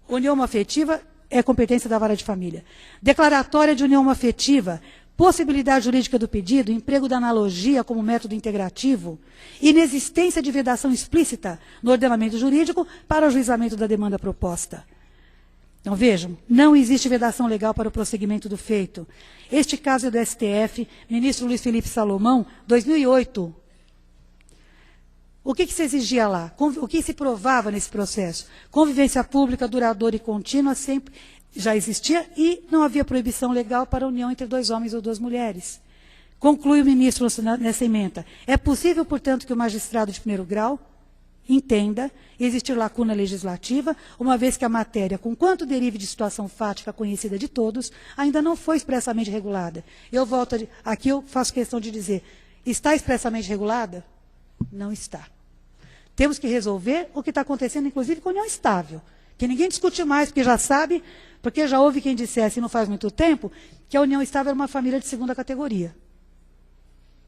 União homoafetiva é competência da vara de família. Declaratória de união homoafetiva, possibilidade jurídica do pedido, emprego da analogia como método integrativo, inexistência de vedação explícita no ordenamento jurídico para o ajuizamento da demanda proposta. Então, vejam, não existe vedação legal para o prosseguimento do feito. Este caso é do STF, ministro Luiz Felipe Salomão, 2008. O que se exigia lá? O que se provava nesse processo? Convivência pública, duradoura e contínua, sempre já existia e não havia proibição legal para a união entre 2 homens ou 2 mulheres. Conclui o ministro nessa ementa. É possível, portanto, que o magistrado de 1º grau entenda existir lacuna legislativa, uma vez que a matéria, conquanto derive de situação fática conhecida de todos, ainda não foi expressamente regulada. Eu volto aqui, eu faço questão de dizer, está expressamente regulada? Não está. Temos que resolver o que está acontecendo, inclusive, com a união estável, que ninguém discute mais, porque já sabe, porque já houve quem dissesse, não faz muito tempo, que a união estável era uma família de 2ª categoria.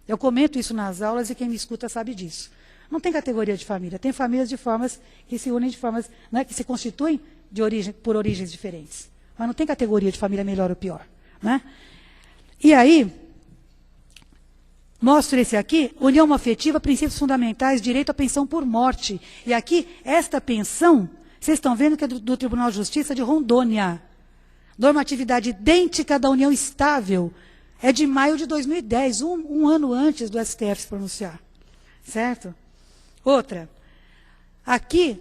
Eu comento isso nas aulas e quem me escuta sabe disso. Não tem categoria de família. Tem famílias de formas que se unem de formas, né, que se constituem por origens diferentes. Mas não tem categoria de família melhor ou pior. Né? E aí, mostro esse aqui, união afetiva, princípios fundamentais, direito à pensão por morte. E aqui, esta pensão, vocês estão vendo que é do Tribunal de Justiça de Rondônia. Normatividade idêntica da união estável. É de maio de 2010, um ano antes do STF se pronunciar. Certo? Outra. Aqui,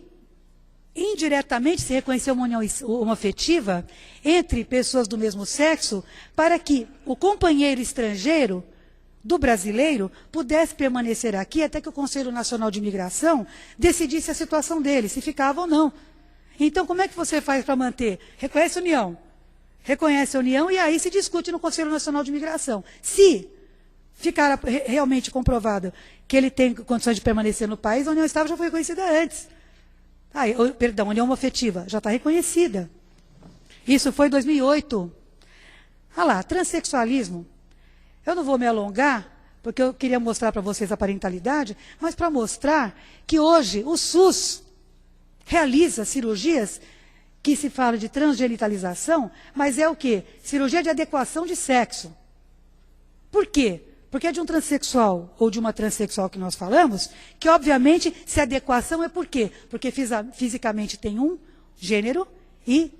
indiretamente se reconheceu uma união homoafetiva entre pessoas do mesmo sexo para que o companheiro estrangeiro do brasileiro pudesse permanecer aqui até que o Conselho Nacional de Imigração decidisse a situação dele, se ficava ou não. Então, como é que você faz para manter? Reconhece a união. Reconhece a união e aí se discute no Conselho Nacional de Imigração. Se ficar realmente comprovado que ele tem condições de permanecer no país, a união estável já foi reconhecida antes. Perdão, a união homoafetiva já está reconhecida. Isso foi em 2008. Ah lá, transexualismo. Eu não vou me alongar, porque eu queria mostrar para vocês a parentalidade, mas para mostrar que hoje o SUS realiza cirurgias que se fala de transgenitalização, mas é o quê? Cirurgia de adequação de sexo. Por quê? Porque é de um transexual ou de uma transexual que nós falamos, que obviamente se adequação é por quê? Porque fisicamente tem um gênero e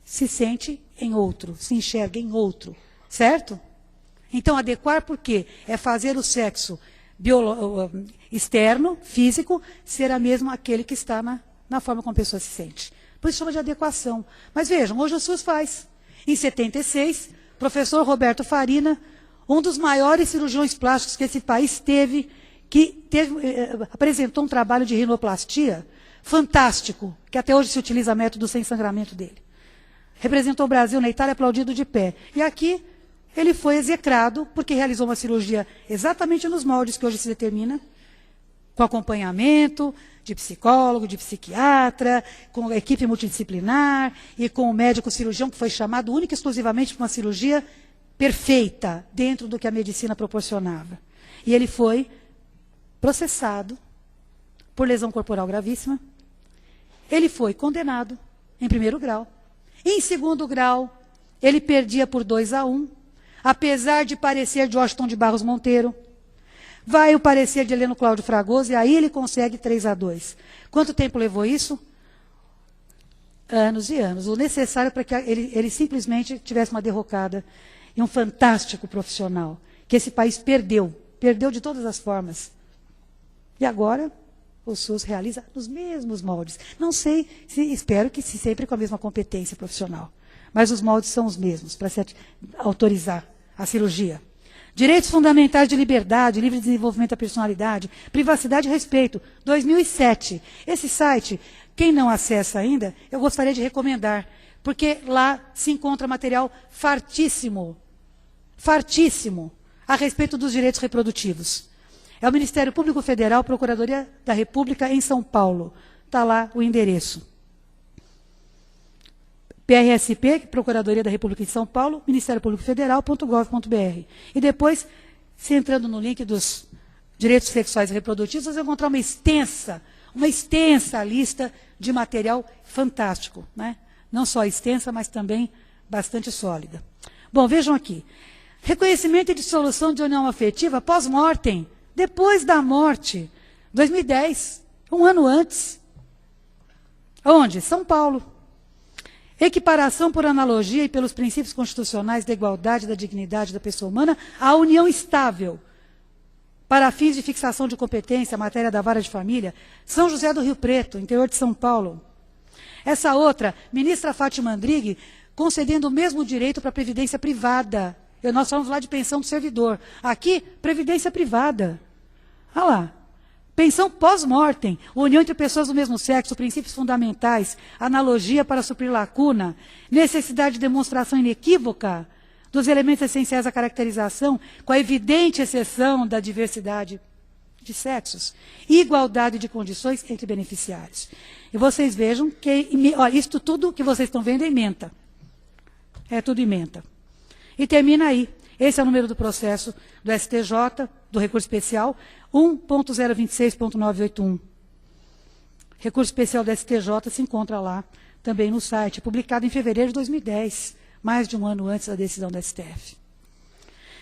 se sente em outro, se enxerga em outro, certo? Então adequar por quê? É fazer o sexo externo, físico, ser a mesma aquele que está na forma como a pessoa se sente. Por isso chama de adequação. Mas vejam, hoje o SUS faz. Em 76, o professor Roberto Farina, um dos maiores cirurgiões plásticos que esse país teve, apresentou um trabalho de rinoplastia fantástico, que até hoje se utiliza método sem sangramento dele. Representou o Brasil na Itália aplaudido de pé. E aqui ele foi execrado porque realizou uma cirurgia exatamente nos moldes que hoje se determina, com acompanhamento de psicólogo, de psiquiatra, com a equipe multidisciplinar e com o médico cirurgião que foi chamado única e exclusivamente para uma cirurgia perfeita, dentro do que a medicina proporcionava. E ele foi processado por lesão corporal gravíssima. Ele foi condenado em primeiro grau. Em segundo grau, ele perdia por 2-1, apesar de parecer de Washington de Barros Monteiro. Vai o parecer de Heleno Cláudio Fragoso e aí ele consegue 3-2. Quanto tempo levou isso? Anos e anos. O necessário para que ele simplesmente tivesse uma derrocada e um fantástico profissional, que esse país perdeu de todas as formas. E agora o SUS realiza nos mesmos moldes. Não sei, espero que sempre com a mesma competência profissional, mas os moldes são os mesmos para se autorizar a cirurgia. Direitos fundamentais de liberdade, livre desenvolvimento da personalidade, privacidade e respeito, 2007. Esse site, quem não acessa ainda, eu gostaria de recomendar, porque lá se encontra material fartíssimo, a respeito dos direitos reprodutivos. É o Ministério Público Federal, Procuradoria da República em São Paulo. Está lá o endereço. PRSP, Procuradoria da República em São Paulo, Ministério Público Federal.gov.br. E depois, se entrando no link dos direitos sexuais e reprodutivos, vocês vão encontrar uma extensa lista de material fantástico. Né? Não só extensa, mas também bastante sólida. Bom, vejam aqui. Reconhecimento e dissolução de união afetiva pós-mortem, depois da morte, 2010, um ano antes. Onde? São Paulo. Equiparação por analogia e pelos princípios constitucionais da igualdade, da dignidade da pessoa humana à união estável, para fins de fixação de competência, matéria da vara de família, São José do Rio Preto, interior de São Paulo. Essa outra, ministra Fátima Andrighi, concedendo o mesmo direito para a previdência privada. Nós falamos lá de pensão do servidor. Aqui, previdência privada. Olha lá. Pensão pós-mortem, união entre pessoas do mesmo sexo, princípios fundamentais, analogia para suprir lacuna, necessidade de demonstração inequívoca dos elementos essenciais à caracterização, com a evidente exceção da diversidade de sexos, e igualdade de condições entre beneficiários. E vocês vejam que, olha, isto tudo que vocês estão vendo é ementa. É tudo ementa. E termina aí. Esse é o número do processo do STJ, do recurso especial, 1.026.981. Recurso especial do STJ se encontra lá, também no site, publicado em fevereiro de 2010, mais de um ano antes da decisão da STF.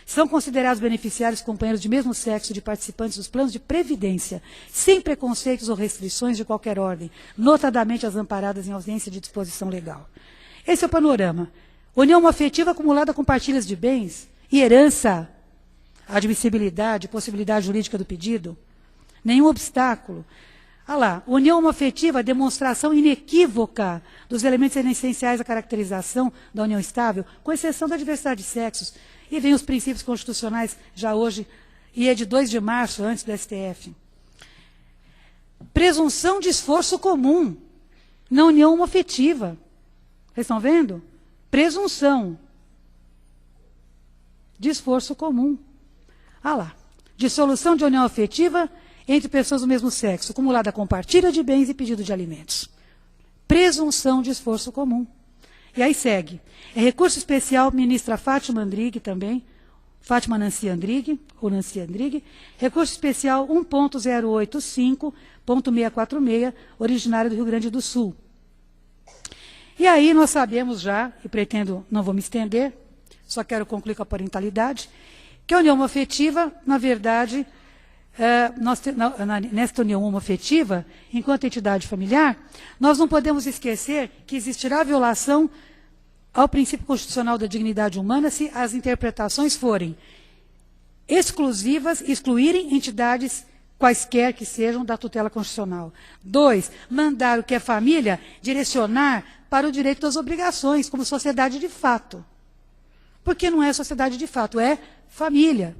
São considerados beneficiários companheiros de mesmo sexo de participantes dos planos de previdência, sem preconceitos ou restrições de qualquer ordem, notadamente as amparadas em ausência de disposição legal. Esse é o panorama. União afetiva acumulada com partilhas de bens e herança, admissibilidade, possibilidade jurídica do pedido, nenhum obstáculo. Ah lá, união afetiva, demonstração inequívoca dos elementos essenciais à caracterização da união estável, com exceção da diversidade de sexos. E vem os princípios constitucionais já hoje, e é de 2 de março, antes do STF. Presunção de esforço comum na união afetiva. Vocês estão vendo? Presunção de esforço comum. Ah lá. Dissolução de união afetiva entre pessoas do mesmo sexo, acumulada com partilha de bens e pedido de alimentos. Presunção de esforço comum. E aí segue. É recurso especial, ministra Fátima Andrighi também, Fátima Nancy Andrighi, ou Nancy Andrighi. Recurso especial 1.085.646, originário do Rio Grande do Sul. E aí nós sabemos já, e pretendo, não vou me estender, só quero concluir com a parentalidade, que a união homoafetiva, na verdade, nesta união homoafetiva, enquanto entidade familiar, nós não podemos esquecer que existirá violação ao princípio constitucional da dignidade humana se as interpretações forem exclusivas, excluírem entidades quaisquer que sejam da tutela constitucional. 2, mandar o que é família direcionar para o direito das obrigações, como sociedade de fato. Porque não é sociedade de fato, é família.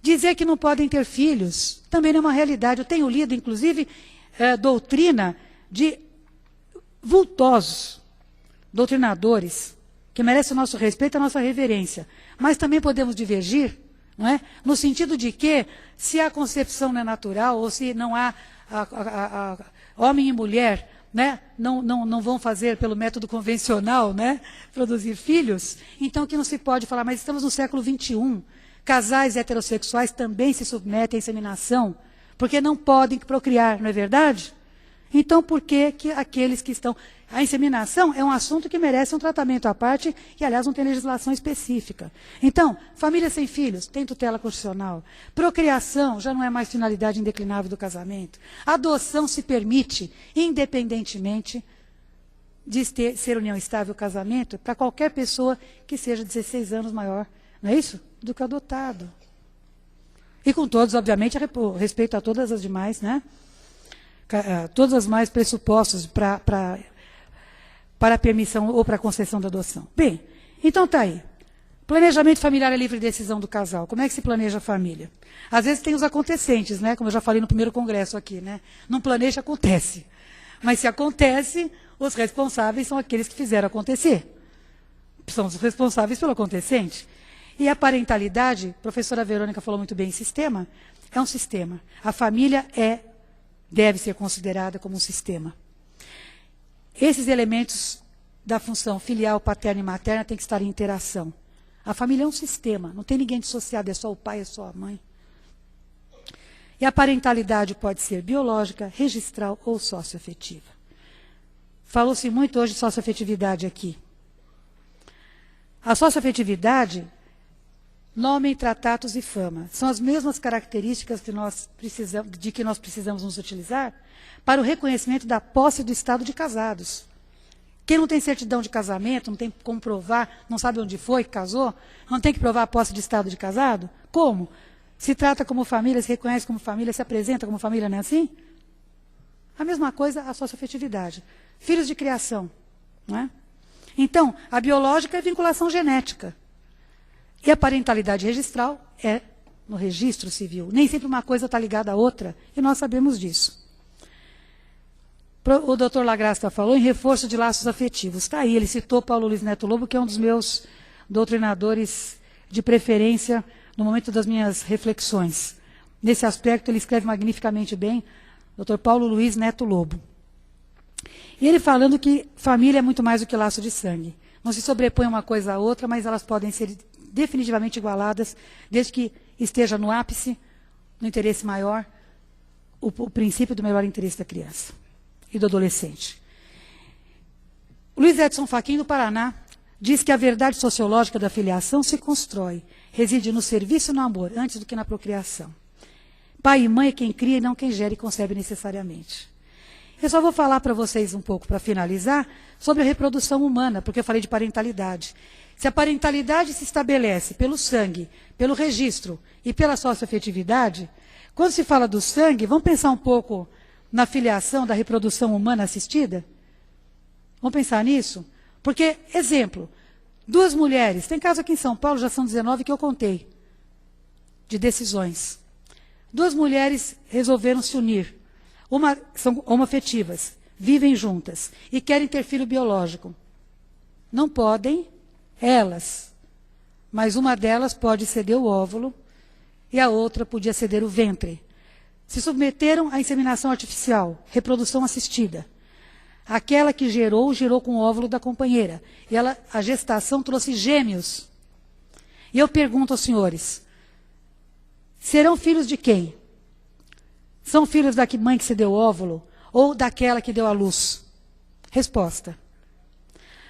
Dizer que não podem ter filhos também não é uma realidade. Eu tenho lido, inclusive, doutrina de vultosos, doutrinadores, que merecem o nosso respeito e a nossa reverência. Mas também podemos divergir, não é? No sentido de que, se a concepção não é natural, ou se não há homem e mulher, né, não vão fazer pelo método convencional, né, produzir filhos, então que não se pode falar, mas estamos no século XXI. Casais heterossexuais também se submetem à inseminação, porque não podem procriar, não é verdade? Então, por que aqueles que estão... A inseminação é um assunto que merece um tratamento à parte, e, aliás, não tem legislação específica. Então, família sem filhos, tem tutela constitucional. Procriação já não é mais finalidade indeclinável do casamento. Adoção se permite, independentemente de ser união estável ou casamento, para qualquer pessoa que seja 16 anos maior, não é isso? Do que adotado. E com todos, obviamente, respeito a todas as demais, né? Todos os mais pressupostos para a permissão ou para a concessão da adoção. Bem, então está aí. Planejamento familiar é livre decisão do casal. Como é que se planeja a família? Às vezes tem os acontecentes, né? Como eu já falei no primeiro congresso aqui, né? Não planeja, acontece. Mas se acontece, os responsáveis são aqueles que fizeram acontecer. São os responsáveis pelo acontecente. E a parentalidade, a professora Verônica falou muito bem, sistema, é um sistema. A família deve ser considerada como um sistema. Esses elementos da função filial, paterna e materna têm que estar em interação. A família é um sistema, não tem ninguém dissociado, é só o pai, é só a mãe. E a parentalidade pode ser biológica, registral ou socioafetiva. Falou-se muito hoje de socioafetividade aqui. A socioafetividade, nome, tratatus e fama, são as mesmas características de que nós precisamos nos utilizar para o reconhecimento da posse do estado de casados. Quem não tem certidão de casamento, não tem como provar, não sabe onde foi que casou, não tem que provar a posse de estado de casado? Como? Se trata como família, se reconhece como família, se apresenta como família, não é assim? A mesma coisa a socioafetividade. Filhos de criação, não é? Então, a biológica é vinculação genética. E a parentalidade registral é no registro civil. Nem sempre uma coisa está ligada à outra, e nós sabemos disso. O doutor Lagrasta falou em reforço de laços afetivos. Está aí, ele citou Paulo Luiz Neto Lobo, que é um dos meus doutrinadores de preferência no momento das minhas reflexões. Nesse aspecto, ele escreve magnificamente bem, doutor Paulo Luiz Neto Lobo. E ele falando que família é muito mais do que laço de sangue. não se sobrepõem uma coisa à outra, mas elas podem ser definitivamente igualadas, desde que esteja no ápice, no interesse maior, o princípio do melhor interesse da criança e do adolescente. O Luiz Edson Fachin, do Paraná, diz que a verdade sociológica da filiação se constrói, reside no serviço e no amor, antes do que na procriação. Pai e mãe é quem cria e não quem gera e concebe necessariamente. Eu só vou falar para vocês um pouco, para finalizar, sobre a reprodução humana, porque eu falei de parentalidade. Se a parentalidade se estabelece pelo sangue, pelo registro e pela socioafetividade, quando se fala do sangue, vamos pensar um pouco na filiação da reprodução humana assistida? Vamos pensar nisso? Porque, exemplo, 2 mulheres, tem caso aqui em São Paulo, já são 19 que eu contei, de decisões. 2 mulheres resolveram se unir. São homoafetivas, vivem juntas e querem ter filho biológico. Não podem, elas, mas uma delas pode ceder o óvulo e a outra podia ceder o ventre. Se submeteram à inseminação artificial, reprodução assistida. Aquela que gerou com o óvulo da companheira. E a gestação trouxe gêmeos. E eu pergunto aos senhores, serão filhos de quem? São filhos da mãe que se deu o óvulo ou daquela que deu a luz? Resposta.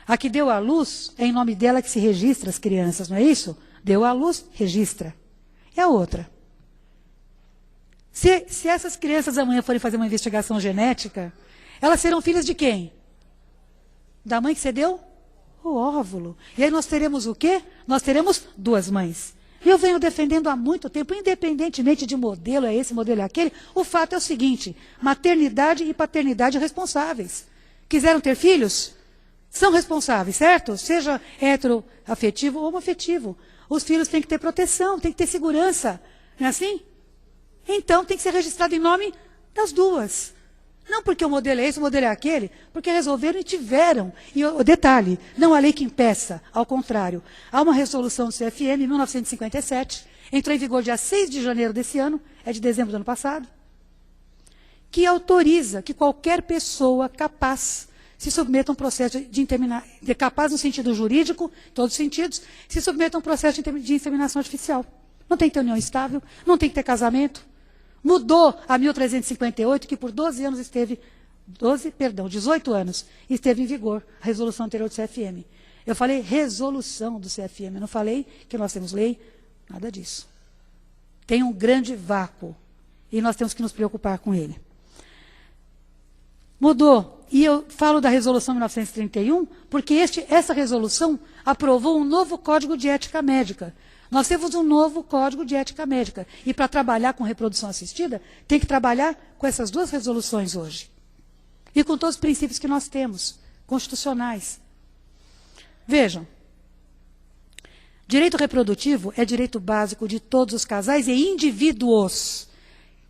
A que deu a luz, é em nome dela que se registra as crianças, não é isso? Deu a luz, registra. E a outra? Se essas crianças amanhã forem fazer uma investigação genética, elas serão filhas de quem? Da mãe que se deu o óvulo. E aí nós teremos o quê? Nós teremos 2 mães. E eu venho defendendo há muito tempo, independentemente de modelo, é esse, modelo é aquele, o fato é o seguinte, maternidade e paternidade responsáveis. Quiseram ter filhos? São responsáveis, certo? Seja heteroafetivo ou homoafetivo. Os filhos têm que ter proteção, têm que ter segurança. Não é assim? Então tem que ser registrado em nome das 2. Não porque o modelo é esse, o modelo é aquele, porque resolveram e tiveram. E o detalhe, não há lei que impeça, ao contrário. Há uma resolução do CFM, em 1957, entrou em vigor dia 6 de janeiro desse ano, é de dezembro do ano passado, que autoriza que qualquer pessoa capaz se submeta a um processo de capaz no sentido jurídico, em todos os sentidos, se submeta a um processo de inseminação artificial. Não tem que ter união estável, não tem que ter casamento. Mudou a 1358, que por 18 anos, esteve em vigor a resolução anterior do CFM. Eu falei resolução do CFM, eu não falei que nós temos lei, nada disso. Tem um grande vácuo e nós temos que nos preocupar com ele. Mudou. E eu falo da resolução 1931, porque essa resolução aprovou um novo Código de Ética Médica. Nós temos um novo Código de Ética Médica. E para trabalhar com reprodução assistida, tem que trabalhar com essas 2 resoluções hoje. E com todos os princípios que nós temos, constitucionais. Vejam, direito reprodutivo é direito básico de todos os casais e indivíduos.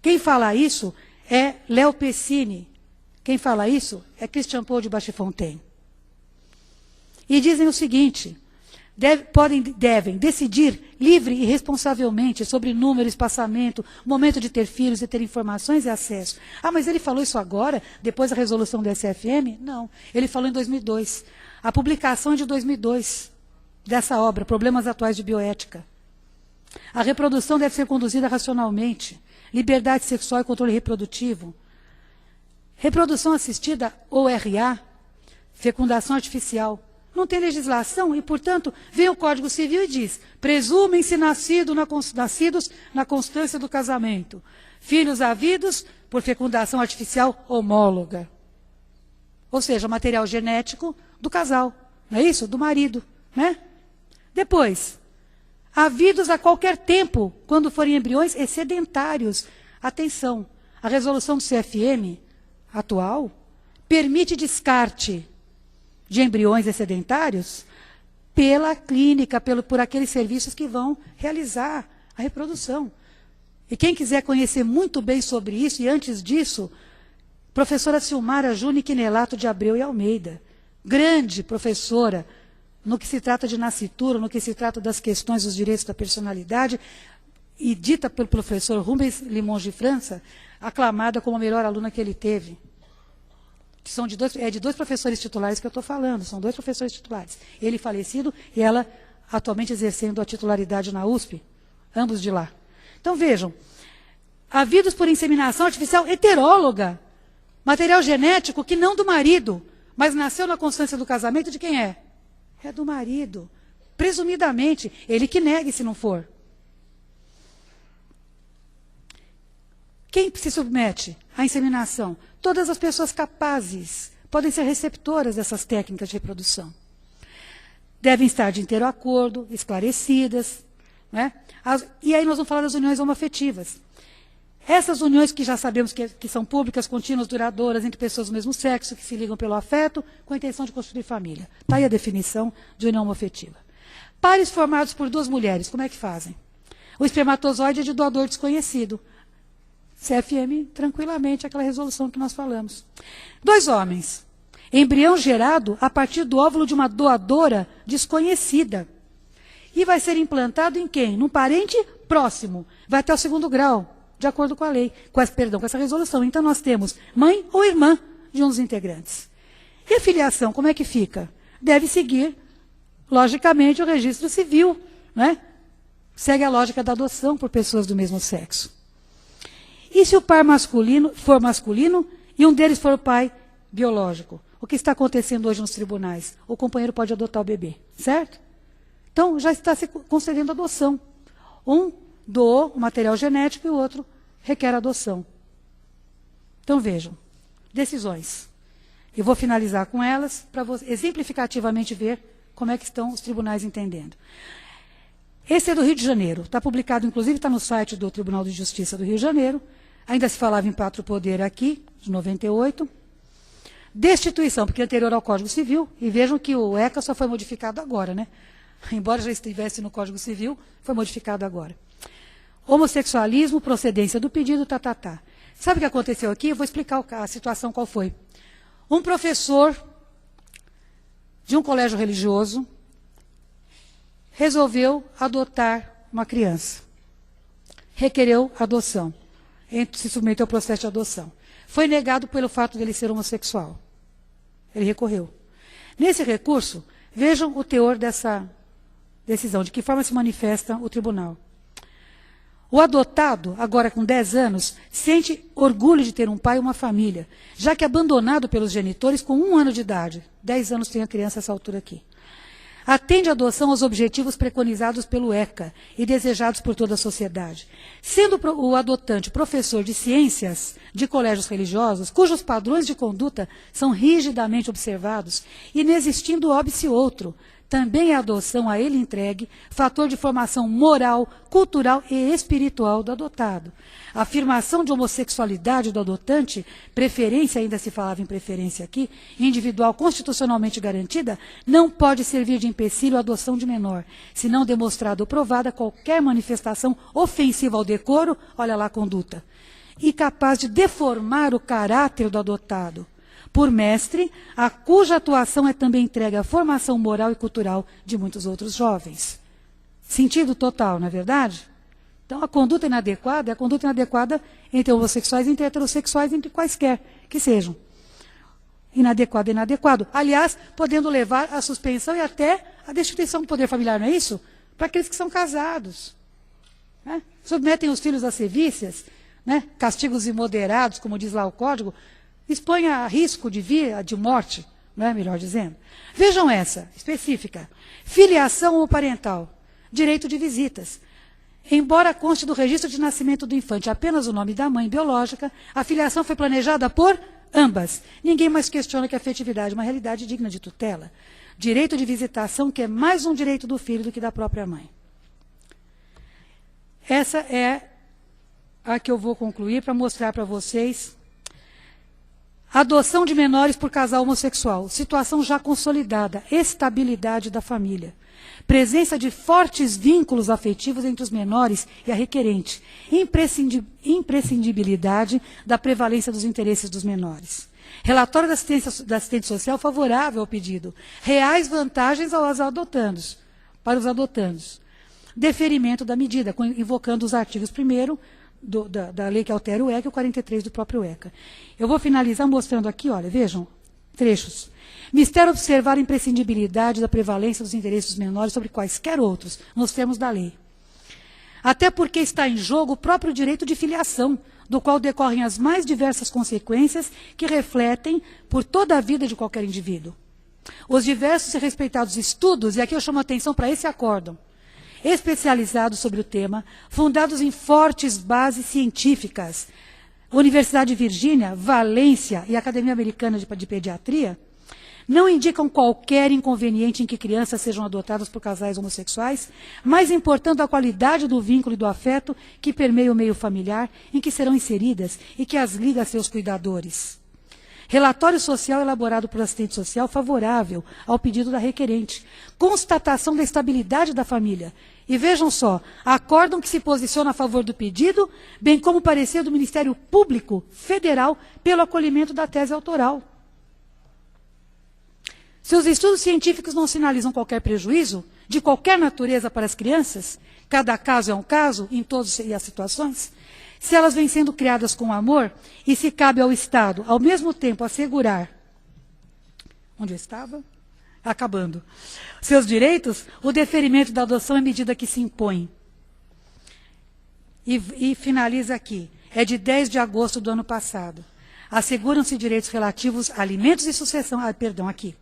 Quem fala isso é Léo Pessini. Quem fala isso é Christian Paul de Bachefontaine. E dizem o seguinte, devem decidir livre e responsavelmente sobre número, espaçamento, momento de ter filhos e ter informações e acesso. Ah, mas ele falou isso agora, depois da resolução do SFM? Não, ele falou em 2002. A publicação é de 2002, dessa obra, Problemas Atuais de Bioética. A reprodução deve ser conduzida racionalmente, liberdade sexual e controle reprodutivo. Reprodução assistida, ou RA, fecundação artificial, não tem legislação e, portanto, vem o Código Civil e diz, presumem-se nascidos na constância do casamento, filhos havidos por fecundação artificial homóloga. Ou seja, material genético do casal, não é isso? Do marido, né? Depois, havidos a qualquer tempo, quando forem embriões excedentários. Atenção, a resolução do CFM atual permite descarte de embriões excedentários pela clínica, por aqueles serviços que vão realizar a reprodução. E quem quiser conhecer muito bem sobre isso, e antes disso, professora Silmara Juni Quinelato de Abreu e Almeida, grande professora no que se trata de nascitura, no que se trata das questões dos direitos da personalidade, e dita pelo professor Rubens Limões de França, aclamada como a melhor aluna que ele teve. de dois professores titulares que eu estou falando, são dois professores titulares. Ele falecido e ela atualmente exercendo a titularidade na USP, ambos de lá. Então vejam, havidos por inseminação artificial heteróloga, material genético que não do marido, mas nasceu na constância do casamento de quem é? É do marido. Presumidamente, ele que negue se não for. Quem se submete à inseminação? Todas as pessoas capazes podem ser receptoras dessas técnicas de reprodução. Devem estar de inteiro acordo, esclarecidas. Né? E aí nós vamos falar das uniões homoafetivas. Essas uniões que já sabemos que são públicas, contínuas, duradouras, entre pessoas do mesmo sexo, que se ligam pelo afeto, com a intenção de construir família. Está aí a definição de união homoafetiva. Pares formados por duas mulheres, como é que fazem? O espermatozoide é de doador desconhecido. CFM, tranquilamente, aquela resolução que nós falamos. Dois homens. Embrião gerado a partir do óvulo de uma doadora desconhecida. E vai ser implantado em quem? Num parente próximo. Vai até o 2º grau, de acordo com a lei, com essa resolução. Então, nós temos mãe ou irmã de um dos integrantes. E a filiação, como é que fica? Deve seguir, logicamente, o registro civil. Né? Segue a lógica da adoção por pessoas do mesmo sexo. E se o par for masculino e um deles for o pai biológico? O que está acontecendo hoje nos tribunais? O companheiro pode adotar o bebê, certo? Então, já está se concedendo adoção. Um doou o material genético e o outro requer adoção. Então, vejam, decisões. Eu vou finalizar com elas para exemplificativamente ver como é que estão os tribunais entendendo. Esse é do Rio de Janeiro. Está publicado, inclusive, está no site do Tribunal de Justiça do Rio de Janeiro. Ainda se falava em pátrio poder aqui, de 98. Destituição, porque é anterior ao Código Civil. E vejam que o ECA só foi modificado agora, né? Embora já estivesse no Código Civil, foi modificado agora. Homossexualismo, procedência do pedido, Sabe o que aconteceu aqui? Eu vou explicar a situação qual foi. Um professor de um colégio religioso resolveu adotar uma criança. Requereu adoção. Se submeteu ao processo de adoção. Foi negado pelo fato de ele ser homossexual. Ele recorreu. Nesse recurso, vejam o teor dessa decisão, de que forma se manifesta o tribunal. O adotado, agora com 10 anos, sente orgulho de ter um pai e uma família, já que abandonado pelos genitores com 1 ano de idade. 10 anos tem a criança essa altura aqui. Atende a adoção aos objetivos preconizados pelo ECA e desejados por toda a sociedade. Sendo o adotante professor de ciências de colégios religiosos, cujos padrões de conduta são rigidamente observados, e inexistindo óbice outro, também a adoção a ele entregue, fator de formação moral, cultural e espiritual do adotado. A afirmação de homossexualidade do adotante, preferência, ainda se falava em preferência aqui, individual constitucionalmente garantida, não pode servir de empecilho à adoção de menor, se não demonstrada ou provada qualquer manifestação ofensiva ao decoro, olha lá a conduta, e capaz de deformar o caráter do adotado, por mestre, a cuja atuação é também entregue à formação moral e cultural de muitos outros jovens. Sentido total, não é verdade? Então, a conduta inadequada é a conduta inadequada entre homossexuais, entre heterossexuais, entre quaisquer que sejam. Inadequado, inadequado. Aliás, podendo levar à suspensão e até à destituição do poder familiar, não é isso? Para aqueles que são casados. Né? Submetem os filhos a sevícias, né? Castigos imoderados, como diz lá o Código, expõe a risco de morte, não é melhor dizendo? Vejam essa, específica. Filiação homoparental, direito de visitas. Embora conste do registro de nascimento do infante apenas o nome da mãe biológica, a filiação foi planejada por ambas. Ninguém mais questiona que a afetividade é uma realidade digna de tutela. Direito de visitação, que é mais um direito do filho do que da própria mãe. Essa é a que eu vou concluir para mostrar para vocês. Adoção de menores por casal homossexual, situação já consolidada, estabilidade da família. Presença de fortes vínculos afetivos entre os menores e a requerente. Imprescindibilidade da prevalência dos interesses dos menores. Relatório da assistente social favorável ao pedido. Reais vantagens aos adotandos, para os adotandos. Deferimento da medida, invocando os artigos 1º, da lei que altera o ECA e o 43 do próprio ECA. Eu vou finalizar mostrando aqui, olha, vejam, trechos. Mistério observar a imprescindibilidade da prevalência dos interesses dos menores sobre quaisquer outros, nos termos da lei. Até porque está em jogo o próprio direito de filiação, do qual decorrem as mais diversas consequências que refletem por toda a vida de qualquer indivíduo. Os diversos e respeitados estudos, e aqui eu chamo a atenção para esse acórdão, especializados sobre o tema, fundados em fortes bases científicas, Universidade de Virgínia, Valência e Academia Americana de Pediatria, não indicam qualquer inconveniente em que crianças sejam adotadas por casais homossexuais, mas importando a qualidade do vínculo e do afeto que permeia o meio familiar em que serão inseridas e que as liga a seus cuidadores. Relatório social elaborado por assistente social favorável ao pedido da requerente. Constatação da estabilidade da família. E vejam só, acórdão que se posiciona a favor do pedido, bem como parecer do Ministério Público Federal pelo acolhimento da tese autoral. Se os estudos científicos não sinalizam qualquer prejuízo, de qualquer natureza para as crianças, cada caso é um caso, em todas as situações, se elas vêm sendo criadas com amor, e se cabe ao Estado, ao mesmo tempo, assegurar, onde eu estava? Acabando, seus direitos, o deferimento da adoção é medida que se impõe. E finaliza aqui, é de 10 de agosto do ano passado. Asseguram-se direitos relativos a alimentos e sucessão, aqui.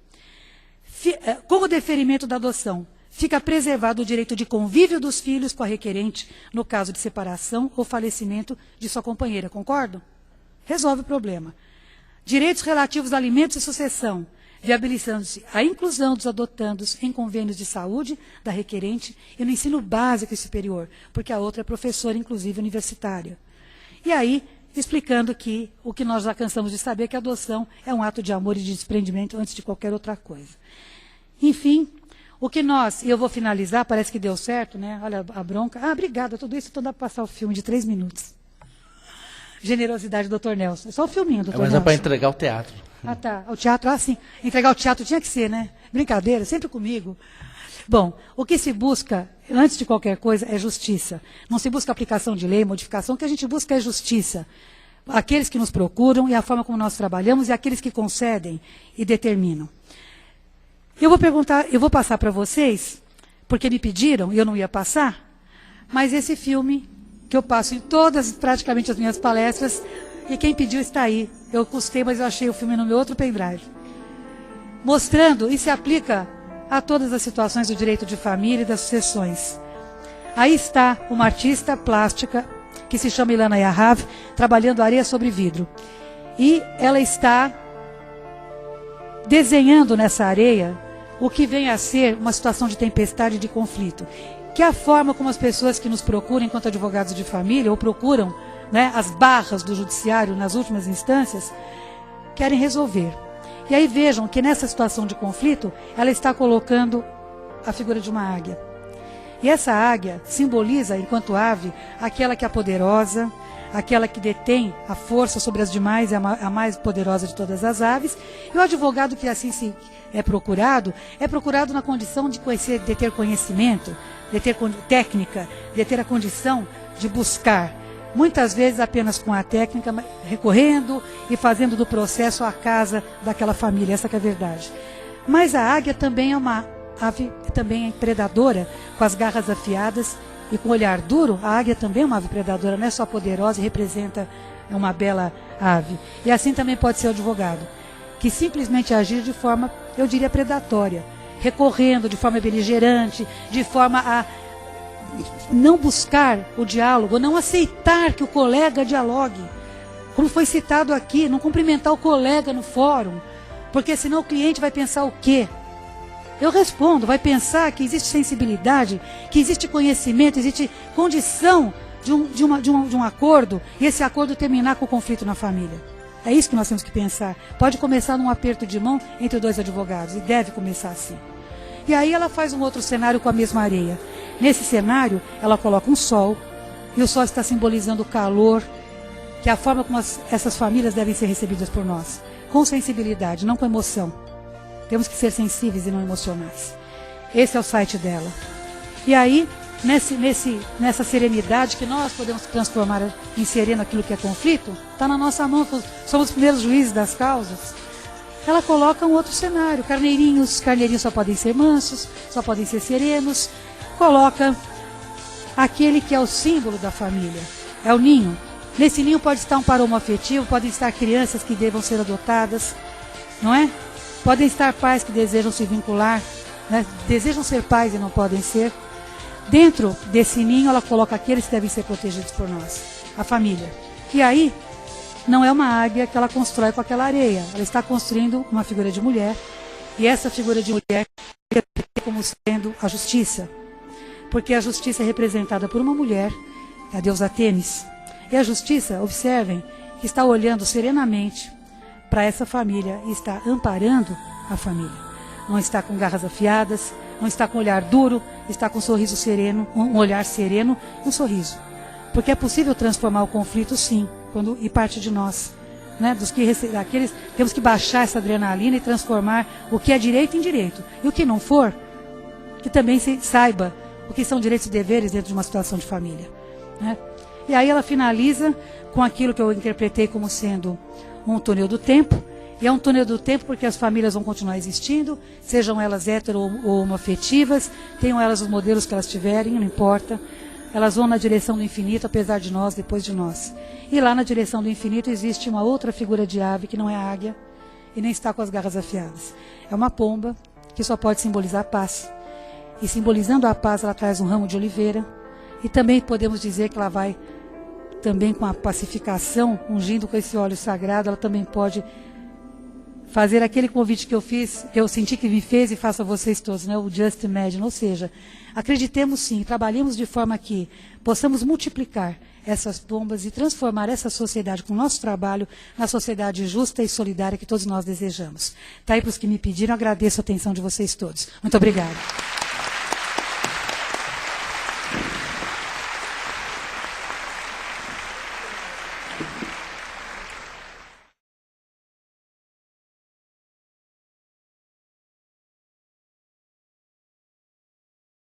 Com o deferimento da adoção, fica preservado o direito de convívio dos filhos com a requerente no caso de separação ou falecimento de sua companheira. Concordam? Resolve o problema. Direitos relativos a alimentos e sucessão, viabilizando-se a inclusão dos adotandos em convênios de saúde da requerente e no ensino básico e superior, porque a outra é professora, inclusive universitária. E aí, explicando que o que nós já cansamos de saber, que a adoção é um ato de amor e de desprendimento antes de qualquer outra coisa. Enfim, o que nós, e eu vou finalizar, parece que deu certo, né? Olha a bronca. Ah, obrigada, tudo isso, então dá para passar o filme de 3 minutos. Generosidade do Dr. Nelson. É só o filminho, Dr. Nelson. Mas é para entregar o teatro. Ah, tá. O teatro, sim. Entregar o teatro tinha que ser, né? Brincadeira, sempre comigo. Bom, o que se busca, antes de qualquer coisa, é justiça. Não se busca aplicação de lei, modificação, o que a gente busca é justiça. Aqueles que nos procuram e a forma como nós trabalhamos e aqueles que concedem e determinam. Eu vou passar para vocês, porque me pediram e eu não ia passar, mas esse filme que eu passo em todas, praticamente, as minhas palestras, e quem pediu está aí. Eu custei, mas eu achei o filme no meu outro pendrive. Mostrando, e se aplica a todas as situações do direito de família e das sucessões. Aí está uma artista plástica, que se chama Ilana Yahav, trabalhando areia sobre vidro. E ela está desenhando nessa areia o que vem a ser uma situação de tempestade e de conflito. Que é a forma como as pessoas que nos procuram enquanto advogados de família, ou procuram, né, as barras do judiciário nas últimas instâncias, querem resolver. E aí vejam que nessa situação de conflito, ela está colocando a figura de uma águia. E essa águia simboliza, enquanto ave, aquela que é poderosa, aquela que detém a força sobre as demais, é a mais poderosa de todas as aves. E o advogado que assim é procurado na condição de conhecer, de ter conhecimento, de ter técnica, de ter a condição de buscar. Muitas vezes apenas com a técnica, recorrendo e fazendo do processo a casa daquela família, essa que é a verdade. Mas a águia também é uma ave, também é predadora, com as garras afiadas e com o olhar duro. A águia também é uma ave predadora, não é só poderosa e representa uma bela ave. E assim também pode ser o advogado, que simplesmente agir de forma, eu diria, predatória, recorrendo de forma beligerante, de forma a não buscar o diálogo, não aceitar que o colega dialogue, como foi citado aqui, não cumprimentar o colega no fórum, porque senão o cliente vai pensar o quê? Eu respondo, vai pensar que existe sensibilidade, que existe conhecimento, existe condição de um acordo, e esse acordo terminar com o conflito na família. É isso que nós temos que pensar. Pode começar num aperto de mão entre 2 advogados, e deve começar assim. E aí ela faz um outro cenário com a mesma areia. Nesse cenário, ela coloca um sol, e o sol está simbolizando o calor, que é a forma como essas famílias devem ser recebidas por nós. Com sensibilidade, não com emoção. Temos que ser sensíveis e não emocionais. Esse é o site dela. E aí, nessa serenidade que nós podemos transformar em sereno aquilo que é conflito, está na nossa mão, somos os primeiros juízes das causas. ela coloca um outro cenário. Carneirinhos só podem ser mansos, só podem ser serenos. Coloca aquele que é o símbolo da família, é o ninho. Nesse ninho pode estar um paramo afetivo, podem estar crianças que devam ser adotadas, não é? Podem estar pais que desejam se vincular, né? Desejam ser pais e não podem ser. Dentro desse ninho ela coloca aqueles que devem ser protegidos por nós, a família. E aí, não é uma águia que ela constrói com aquela areia, ela está construindo uma figura de mulher, e essa figura de mulher é como sendo a justiça. Porque a justiça é representada por uma mulher, a deusa Tênis. E a justiça, observem, que está olhando serenamente para essa família e está amparando a família. Não está com garras afiadas, não está com olhar duro, está com um sorriso sereno, um olhar sereno, um sorriso. Porque é possível transformar o conflito, sim, e parte de nós. Né, temos que baixar essa adrenalina e transformar o que é direito em direito. E o que não for, que também se saiba o que são direitos e deveres dentro de uma situação de família. Né? E aí ela finaliza com aquilo que eu interpretei como sendo um túnel do tempo. E é um túnel do tempo porque as famílias vão continuar existindo, sejam elas hetero ou homoafetivas, tenham elas os modelos que elas tiverem, não importa. Elas vão na direção do infinito, apesar de nós, depois de nós. E lá na direção do infinito existe uma outra figura de ave, que não é a águia, e nem está com as garras afiadas. É uma pomba, que só pode simbolizar a paz. E simbolizando a paz, ela traz um ramo de oliveira. E também podemos dizer que ela vai, também com a pacificação, ungindo com esse óleo sagrado, ela também pode fazer aquele convite que eu fiz, que eu senti que me fez e faço a vocês todos, né? O Just Imagine. Ou seja, acreditemos sim, trabalhemos de forma que possamos multiplicar essas bombas e transformar essa sociedade com o nosso trabalho na sociedade justa e solidária que todos nós desejamos. Tá aí para os que me pediram, agradeço a atenção de vocês todos. Muito obrigada.